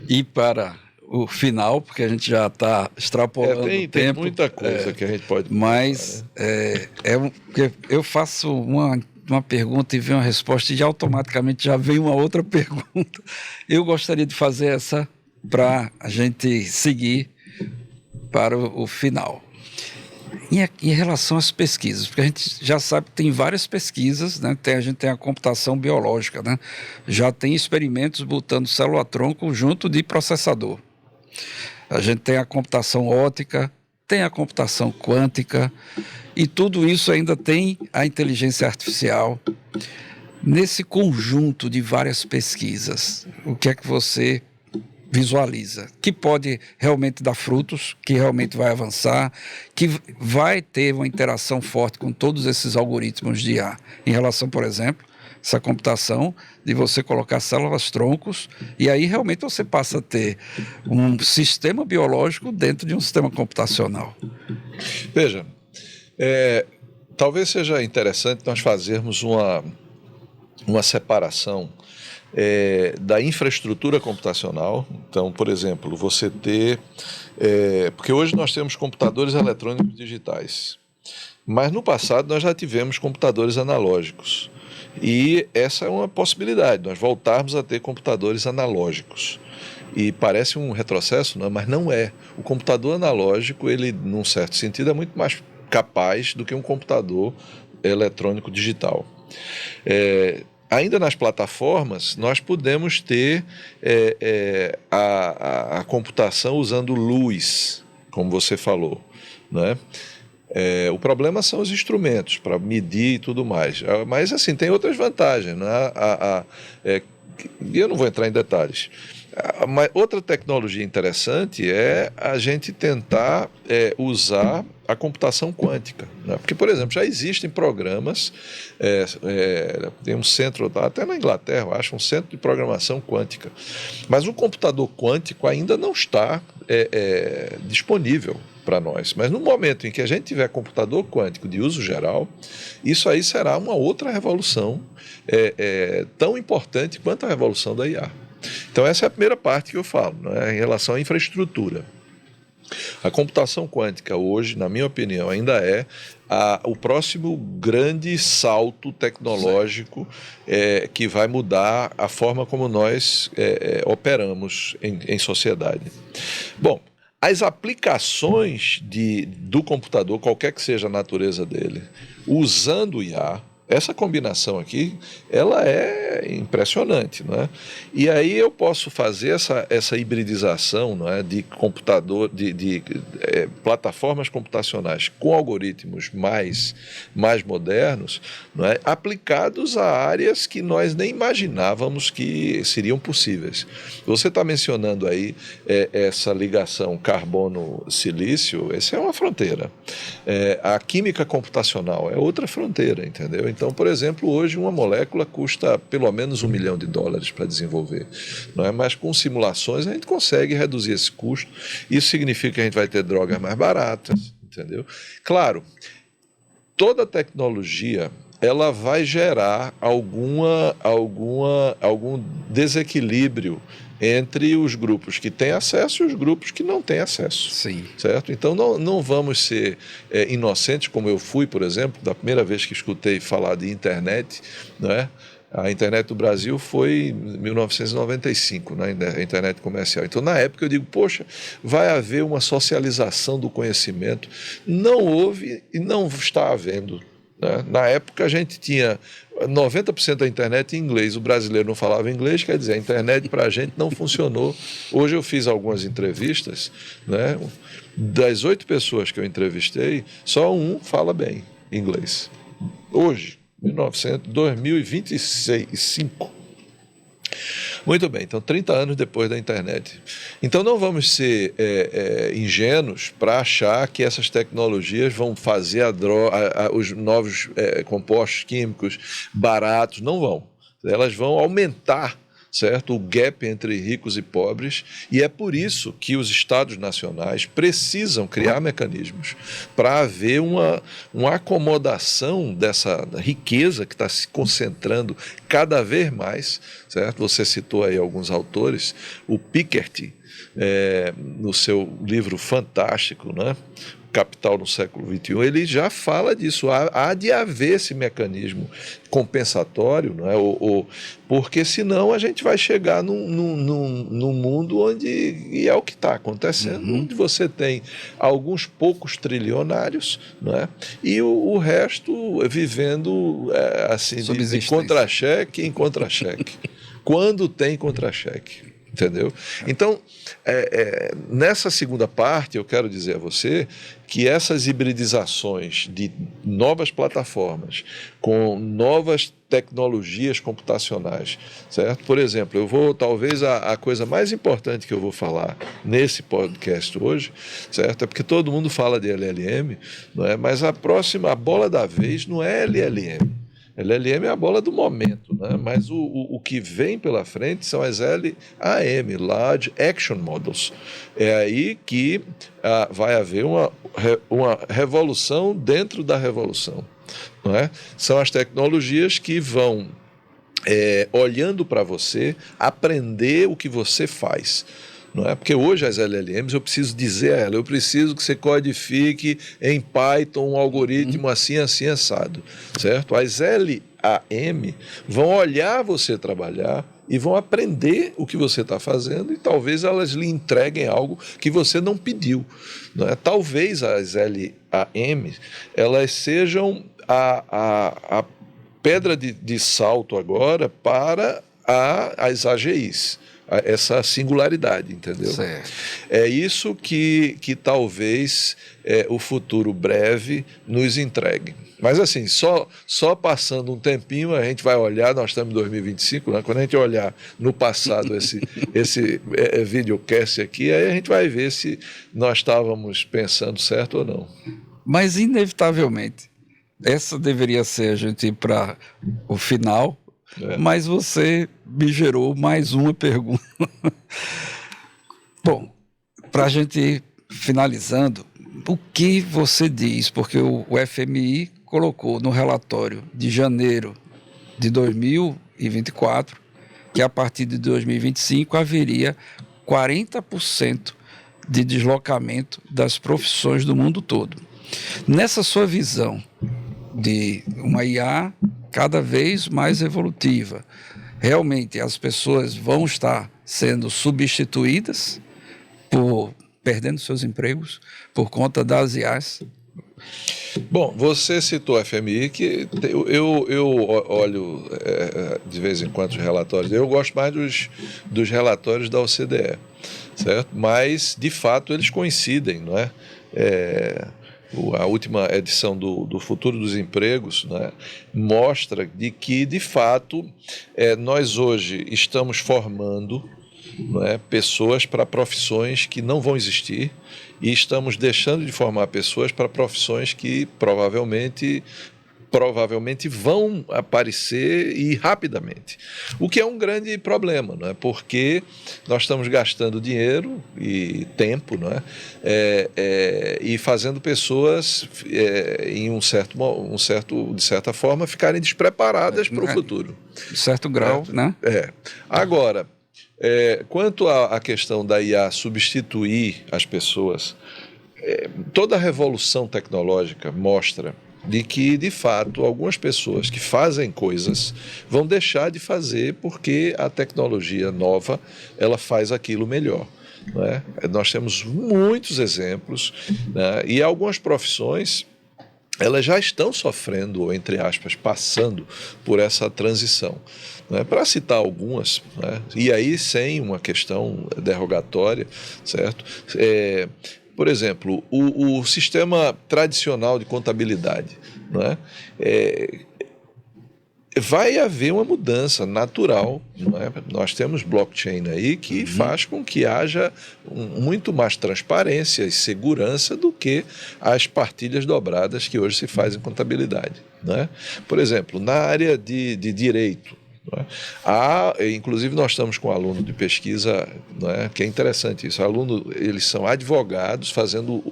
ir para o final, porque a gente já está extrapolando o tempo. Tem muita coisa que a gente pode mas pensar, né? Eu faço uma pergunta e vem uma resposta e automaticamente já vem uma outra pergunta. Eu gostaria de fazer essa para a gente seguir para o final. Em relação às pesquisas, porque a gente já sabe que tem várias pesquisas, né? A gente tem a computação biológica, né? Já tem experimentos botando célula-tronco junto de processador. A gente tem a computação óptica, tem a computação quântica, e tudo isso ainda tem a inteligência artificial. Nesse conjunto de várias pesquisas, o que é que você visualiza? Que pode realmente dar frutos, que realmente vai avançar, que vai ter uma interação forte com todos esses algoritmos de IA, em relação, por exemplo, essa computação de você colocar células-troncos, e aí realmente você passa a ter um sistema biológico dentro de um sistema computacional. Veja, talvez seja interessante nós fazermos uma separação da infraestrutura computacional. Então, por exemplo, você ter... porque hoje nós temos computadores eletrônicos digitais, mas no passado nós já tivemos computadores analógicos. E essa é uma possibilidade, nós voltarmos a ter computadores analógicos. E parece um retrocesso, não é? Mas não é. O computador analógico, ele, num certo sentido, é muito mais capaz do que um computador eletrônico digital. Ainda nas plataformas, nós podemos ter a computação usando luz, como você falou, né? O problema são os instrumentos para medir e tudo mais. Mas, assim, tem outras vantagens, né? Eu não vou entrar em detalhes. Mas outra tecnologia interessante é a gente tentar usar a computação quântica, né? Porque, por exemplo, já existem programas, tem um centro, até na Inglaterra, eu acho, um centro de programação quântica. Mas o computador quântico ainda não está disponível para nós. Mas no momento em que a gente tiver computador quântico de uso geral, isso aí será uma outra revolução tão importante quanto a revolução da IA. Então essa é a primeira parte que eu falo, né, em relação à infraestrutura. A computação quântica hoje, na minha opinião, ainda é o próximo grande salto tecnológico que vai mudar a forma como nós operamos em sociedade. Bom, as aplicações do computador, qualquer que seja a natureza dele, usando o IA, essa combinação aqui, ela é é impressionante, não é? E aí eu posso fazer essa hibridização, não é, de computador, de plataformas computacionais com algoritmos mais modernos, não é, aplicados a áreas que nós nem imaginávamos que seriam possíveis. Você está mencionando aí essa ligação carbono-silício, essa é uma fronteira. A química computacional é outra fronteira, entendeu? Então, por exemplo, hoje uma molécula custa pelo menos $1 milhão para desenvolver, não é? Mas com simulações a gente consegue reduzir esse custo. Isso significa que a gente vai ter drogas mais baratas, entendeu? Claro, toda tecnologia ela vai gerar algum desequilíbrio entre os grupos que têm acesso e os grupos que não têm acesso. Sim. Certo? Então não vamos ser inocentes, como eu fui, por exemplo, da primeira vez que escutei falar de internet, né? A internet do Brasil foi em 1995, né? A internet comercial. Então, na época, eu digo, poxa, vai haver uma socialização do conhecimento. Não houve e não está havendo. Né? Na época, a gente tinha 90% da internet em inglês. O brasileiro não falava inglês, quer dizer, a internet para a gente não funcionou. Hoje eu fiz algumas entrevistas, né? Das 8 pessoas que eu entrevistei, só um fala bem inglês. Hoje. 2025. Muito bem, então 30 anos depois da internet. Então não vamos ser ingênuos para achar que essas tecnologias vão fazer os novos compostos químicos baratos. Não vão. Elas vão aumentar, certo, o gap entre ricos e pobres, e é por isso que os estados nacionais precisam criar mecanismos para haver uma acomodação dessa riqueza que está se concentrando cada vez mais, certo? Você citou aí alguns autores, o Piketty, no seu livro fantástico, né? Capital no século XXI, ele já fala disso. Há de haver esse mecanismo compensatório, não é? Porque senão a gente vai chegar num mundo onde, e é o que está acontecendo, onde você tem alguns poucos trilionários, não é? E o resto vivendo assim, de contra-cheque em contra-cheque. Quando tem contra-cheque. Entendeu? Então, nessa segunda parte, eu quero dizer a você que essas hibridizações de novas plataformas com novas tecnologias computacionais, certo? Por exemplo, talvez a coisa mais importante que eu vou falar nesse podcast hoje, certo? É porque todo mundo fala de LLM, não é? Mas a bola da vez não é LLM. LLM é a bola do momento, né? Mas o que vem pela frente são as LAM, Large Action Models. É aí que vai haver uma revolução dentro da revolução. Não é? São as tecnologias que vão, olhando para você, aprender o que você faz. Não é? Porque hoje as LLMs, eu preciso dizer a ela, eu preciso que você codifique em Python um algoritmo assim, assim, assado, certo? As LAM vão olhar você trabalhar e vão aprender o que você está fazendo e talvez elas lhe entreguem algo que você não pediu. Não é? Talvez as LAM, elas sejam a pedra de salto agora para as AGIs. Essa singularidade, entendeu? Certo. É isso que talvez o futuro breve nos entregue. Mas assim, só passando um tempinho a gente vai olhar, nós estamos em 2025, né? Quando a gente olhar no passado esse videocast aqui, aí a gente vai ver se nós estávamos pensando certo ou não. Mas inevitavelmente, essa deveria ser a gente ir para o final. Mas você me gerou mais uma pergunta. Bom, para a gente ir finalizando, o que você diz? Porque o FMI colocou no relatório de janeiro de 2024 que a partir de 2025 haveria 40% de deslocamento das profissões do mundo todo. Nessa sua visão de uma IA cada vez mais evolutiva, realmente as pessoas vão estar sendo substituídas perdendo seus empregos por conta das IAs? Bom, você citou a FMI, que eu olho de vez em quando os relatórios. Eu gosto mais dos relatórios da OCDE, certo? Mas, de fato, eles coincidem, não é? A última edição do Futuro dos Empregos, né, mostra de que, de fato, nós hoje estamos formando, não é, pessoas para profissões que não vão existir e estamos deixando de formar pessoas para profissões que provavelmente vão aparecer e rapidamente. O que é um grande problema, não é? Porque nós estamos gastando dinheiro e tempo, não é? E fazendo pessoas, de certa forma, ficarem despreparadas para o futuro. De certo grau, né? Agora, quanto à questão da IA substituir as pessoas, toda a revolução tecnológica mostra de que, de fato, algumas pessoas que fazem coisas vão deixar de fazer porque a tecnologia nova ela faz aquilo melhor. Né? Nós temos muitos exemplos, né? E algumas profissões elas já estão sofrendo, ou, entre aspas, passando por essa transição. Né? Para citar algumas, né? E aí sem uma questão derrogatória, certo? Por exemplo, o sistema tradicional de contabilidade, não é? Vai haver uma mudança natural, não é? Nós temos blockchain aí que faz com que haja muito mais transparência e segurança do que as partilhas dobradas que hoje se fazem em contabilidade, não é? Por exemplo, na área de direito, inclusive nós estamos com um aluno de pesquisa, não é? Que é interessante isso, eles são advogados fazendo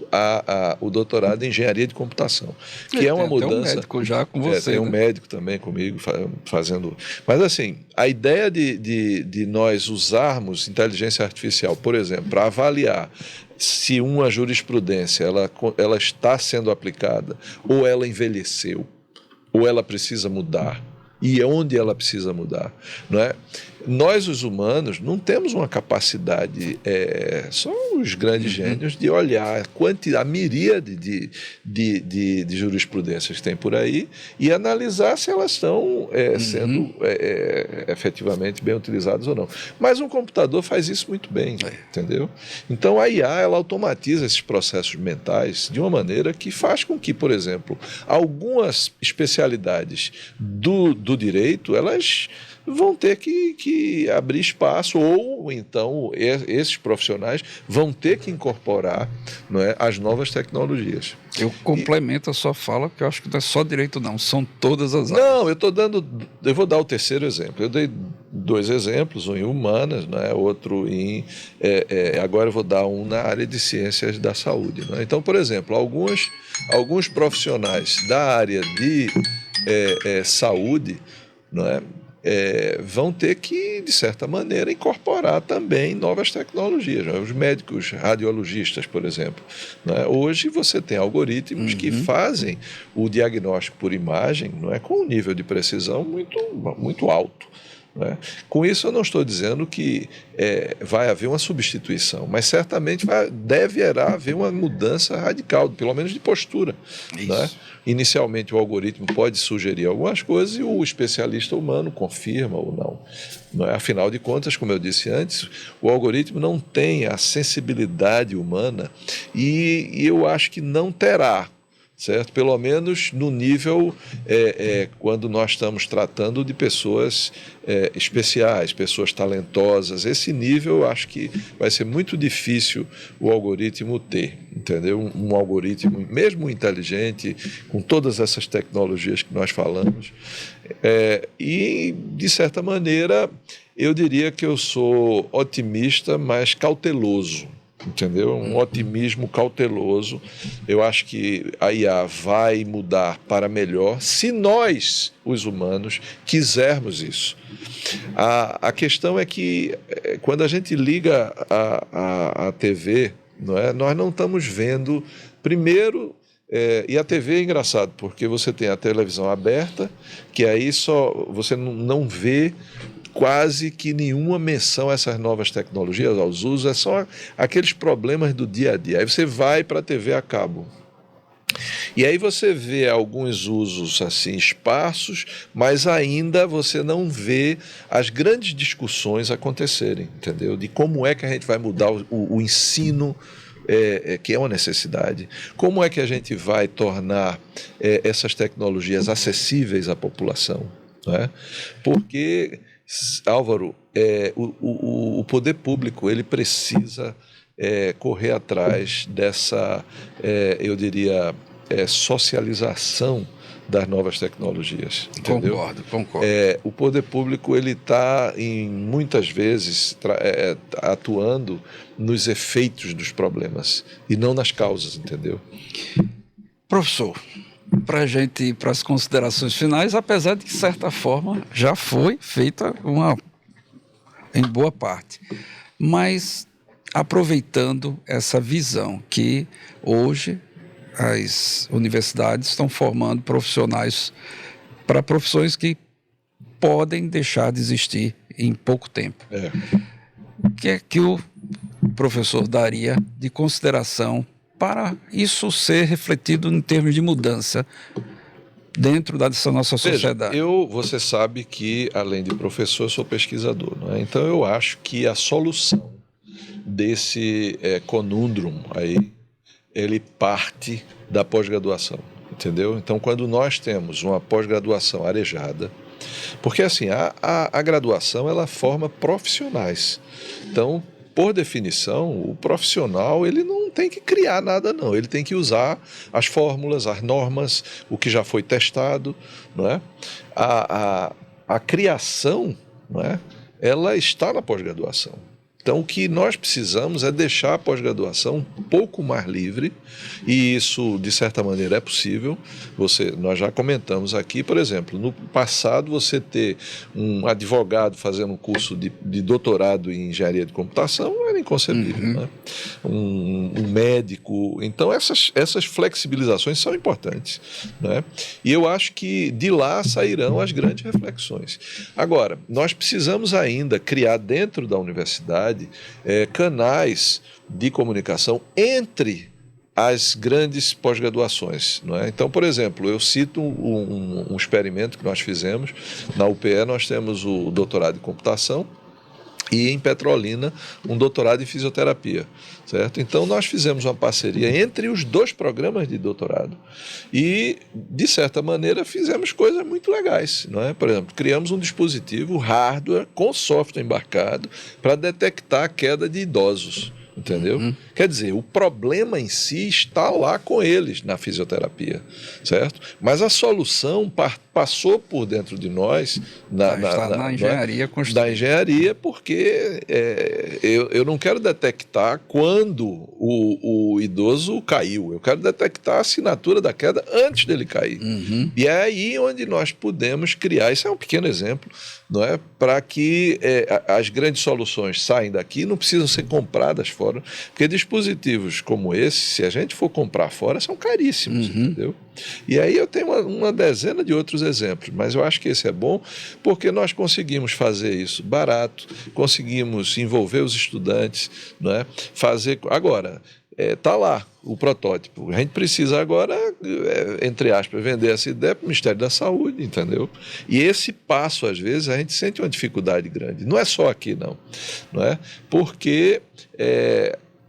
o doutorado em engenharia de computação, que é uma mudança. Tem um médico já com você. Tem um médico também comigo fazendo. Mas assim, a ideia de nós usarmos inteligência artificial, por exemplo, para avaliar se uma jurisprudência ela está sendo aplicada, ou ela envelheceu, ou ela precisa mudar, e onde ela precisa mudar, não é? Nós, os humanos, não temos uma capacidade, só os grandes gênios, de olhar a miríade de jurisprudências que tem por aí e analisar se elas estão sendo efetivamente bem utilizadas ou não. Mas um computador faz isso muito bem, entendeu? Então a IA ela automatiza esses processos mentais de uma maneira que faz com que, por exemplo, algumas especialidades do direito, elas vão ter que abrir espaço, ou então esses profissionais vão ter que incorporar, não é, as novas tecnologias. Eu complemento a sua fala, porque eu acho que não é só direito não, são todas as áreas. Não, eu vou dar o terceiro exemplo. Eu dei 2 exemplos, um em humanas, né, outro em... agora eu vou dar um na área de ciências da saúde. Né? Então, por exemplo, alguns profissionais da área de saúde, não é, vão ter que, de certa maneira, incorporar também novas tecnologias. Né? Os médicos radiologistas, por exemplo. Né? Hoje você tem algoritmos que fazem o diagnóstico por imagem, não é, com um nível de precisão muito, muito alto. Né? Com isso eu não estou dizendo que vai haver uma substituição, mas certamente deverá haver uma mudança radical, pelo menos de postura. Né? Inicialmente o algoritmo pode sugerir algumas coisas e o especialista humano confirma ou não. Não é? Afinal de contas, como eu disse antes, o algoritmo não tem a sensibilidade humana e eu acho que não terá. Certo? Pelo menos no nível quando nós estamos tratando de pessoas especiais, pessoas talentosas. Esse nível eu acho que vai ser muito difícil o algoritmo ter, entendeu? Um algoritmo, mesmo inteligente, com todas essas tecnologias que nós falamos. E, de certa maneira, eu diria que eu sou otimista, mas cauteloso. Entendeu? Um otimismo cauteloso. Eu acho que a IA vai mudar para melhor se nós, os humanos, quisermos isso. A questão é que quando a gente liga a TV, não é? Nós não estamos vendo, primeiro, e a TV é engraçado, porque você tem a televisão aberta, que aí só você não vê quase que nenhuma menção a essas novas tecnologias, aos usos, é só aqueles problemas do dia a dia. Aí você vai para a TV a cabo. E aí você vê alguns usos assim esparsos, mas ainda você não vê as grandes discussões acontecerem, entendeu? De como é que a gente vai mudar o ensino, que é uma necessidade. Como é que a gente vai tornar essas tecnologias acessíveis à população? Não é? Porque, Álvaro, o poder público ele precisa correr atrás dessa, eu diria, socialização das novas tecnologias, entendeu? Concordo. O poder público ele está muitas vezes atuando nos efeitos dos problemas e não nas causas, entendeu? Professor, para a gente ir para as considerações finais, apesar de que, de certa forma, já foi feita em boa parte, mas aproveitando essa visão que hoje as universidades estão formando profissionais para profissões que podem deixar de existir em pouco tempo. O que é que o professor daria de consideração para isso ser refletido em termos de mudança dentro dessa nossa sociedade? Veja, você sabe que, além de professor, eu sou pesquisador, não é? Então eu acho que a solução desse conundrum aí, ele parte da pós-graduação, entendeu? Então, quando nós temos uma pós-graduação arejada, porque assim, a graduação ela forma profissionais. Então, por definição, o profissional ele não tem que criar nada, não. Ele tem que usar as fórmulas, as normas, o que já foi testado, não é? A criação, não é? Ela está na pós-graduação. Então, o que nós precisamos é deixar a pós-graduação um pouco mais livre, e isso, de certa maneira, é possível. Nós já comentamos aqui, por exemplo, no passado, você ter um advogado fazendo um curso de doutorado em engenharia de computação era inconcebível, né? Um médico. Então, essas flexibilizações são importantes, né? E eu acho que de lá sairão as grandes reflexões. Agora, nós precisamos ainda criar dentro da universidade canais de comunicação entre as grandes pós-graduações, não é? Então, por exemplo, eu cito um experimento que nós fizemos. Na UPE nós temos o doutorado em computação e em Petrolina um doutorado em fisioterapia, certo? Então nós fizemos uma parceria entre os dois programas de doutorado e, de certa maneira, fizemos coisas muito legais, não é? Por exemplo, criamos um dispositivo hardware com software embarcado para detectar a queda de idosos, entendeu? Quer dizer, o problema em si está lá com eles na fisioterapia, certo? Mas a solução passou por dentro de nós na engenharia construída. Da engenharia, porque eu não quero detectar quando o idoso caiu, eu quero detectar a assinatura da queda antes dele cair. E é aí onde nós podemos criar, isso é um pequeno exemplo, não é? Para que as grandes soluções saem daqui, não precisam ser compradas fora, porque dispositivos como esse, se a gente for comprar fora, são caríssimos, entendeu? E aí eu tenho uma dezena de outros exemplos, mas eu acho que esse é bom porque nós conseguimos fazer isso barato, conseguimos envolver os estudantes, não é? Fazer. Agora, está lá o protótipo. A gente precisa agora, entre aspas, vender essa ideia para o Ministério da Saúde, entendeu? E esse passo, às vezes, a gente sente uma dificuldade grande. Não é só aqui, não é? Porque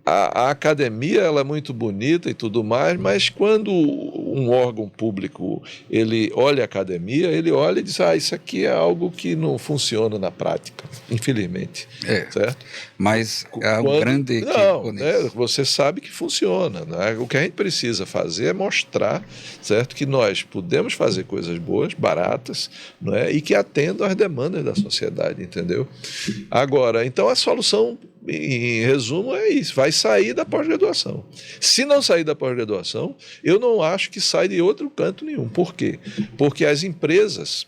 a academia ela é muito bonita e tudo mais, mas quando um órgão público ele olha a academia, ele olha e diz, isso aqui é algo que não funciona na prática, infelizmente. Certo? Mas é um grande equívoco nisso. Você sabe que funciona, né? O que a gente precisa fazer é mostrar, certo, que nós podemos fazer coisas boas, baratas, não é? E que atendam às demandas da sociedade, entendeu? Agora, então a solução, em resumo, é isso. Vai sair da pós-graduação. Se não sair da pós-graduação, eu não acho que sai de outro canto nenhum. Por quê? Porque as empresas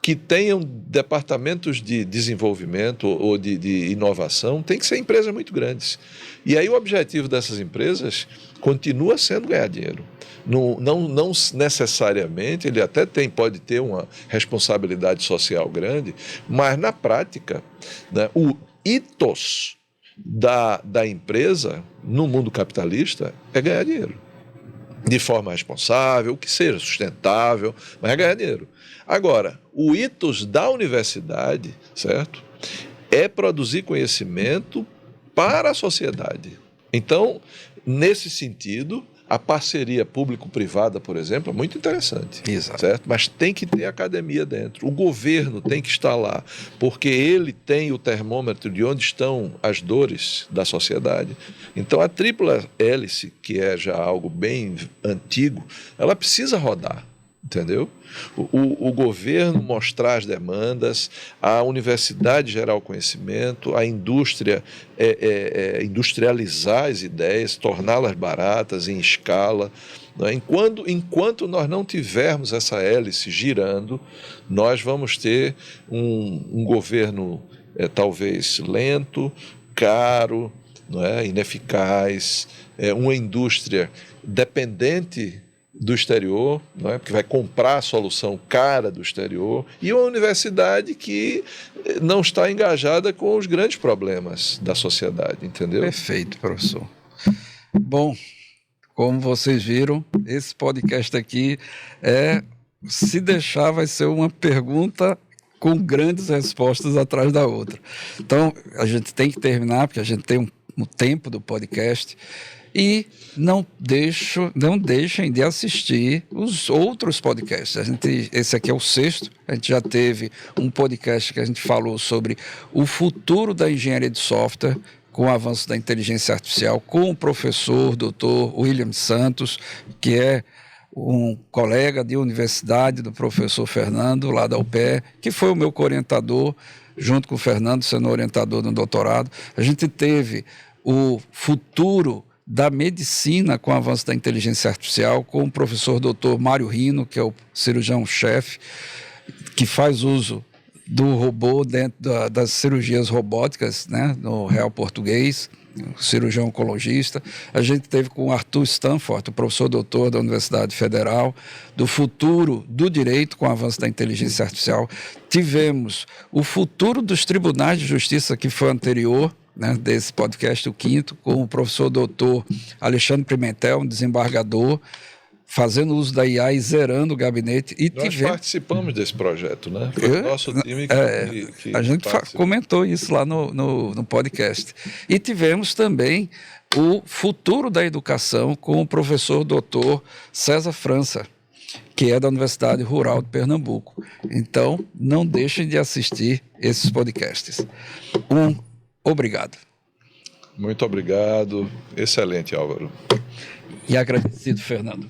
que tenham departamentos de desenvolvimento ou de inovação têm que ser empresas muito grandes. E aí o objetivo dessas empresas continua sendo ganhar dinheiro. Não necessariamente, ele até pode ter uma responsabilidade social grande, mas na prática, né, o ethos da empresa no mundo capitalista é ganhar dinheiro. de forma responsável, que seja sustentável, mas é ganhar dinheiro. Agora, o ethos da universidade, certo? É produzir conhecimento para a sociedade. Então, nesse sentido, a parceria público-privada, por exemplo, é muito interessante. Exato. Certo? Mas tem que ter academia dentro. O governo tem que estar lá, porque ele tem o termômetro de onde estão as dores da sociedade. Então, a tripla hélice, que é já algo bem antigo, ela precisa rodar. Entendeu? O governo mostrar as demandas, a universidade gerar o conhecimento, a indústria industrializar as ideias, torná-las baratas em escala. Né? Enquanto nós não tivermos essa hélice girando, nós vamos ter um governo talvez lento, caro, não é? Ineficaz, uma indústria dependente do exterior, não é? Porque vai comprar a solução cara do exterior, e uma universidade que não está engajada com os grandes problemas da sociedade, entendeu? Perfeito, professor. Bom, como vocês viram, esse podcast aqui se deixar, vai ser uma pergunta com grandes respostas atrás da outra. Então, a gente tem que terminar, porque a gente tem um tempo do podcast. E não deixem de assistir os outros podcasts. Esse aqui é o 6º. A gente já teve um podcast que a gente falou sobre o futuro da engenharia de software com o avanço da inteligência artificial, com o professor Dr. William Santos, que é um colega de universidade do professor Fernando, lá da UPE, que foi o meu co-orientador, junto com o Fernando, sendo orientador no doutorado. A gente teve o futuro da medicina com o avanço da inteligência artificial, com o professor Dr. Mário Rino, que é o cirurgião-chefe, que faz uso do robô dentro das cirurgias robóticas, né, no Real Português, cirurgião oncologista. A gente teve com o Arthur Stanford, o professor doutor da Universidade Federal, do futuro do direito com o avanço da inteligência artificial. Tivemos o futuro dos tribunais de justiça, que foi anterior, né, desse podcast, o 5º, com o professor doutor Alexandre Pimentel, um desembargador, fazendo uso da IA e zerando o gabinete. E Nós participamos desse projeto, né? Foi o nosso time que a gente comentou isso lá no podcast. E tivemos também o futuro da educação com o professor doutor César França, que é da Universidade Rural de Pernambuco. Então, não deixem de assistir esses podcasts. Obrigado. Muito obrigado. Excelente, Álvaro. E agradecido, Fernando.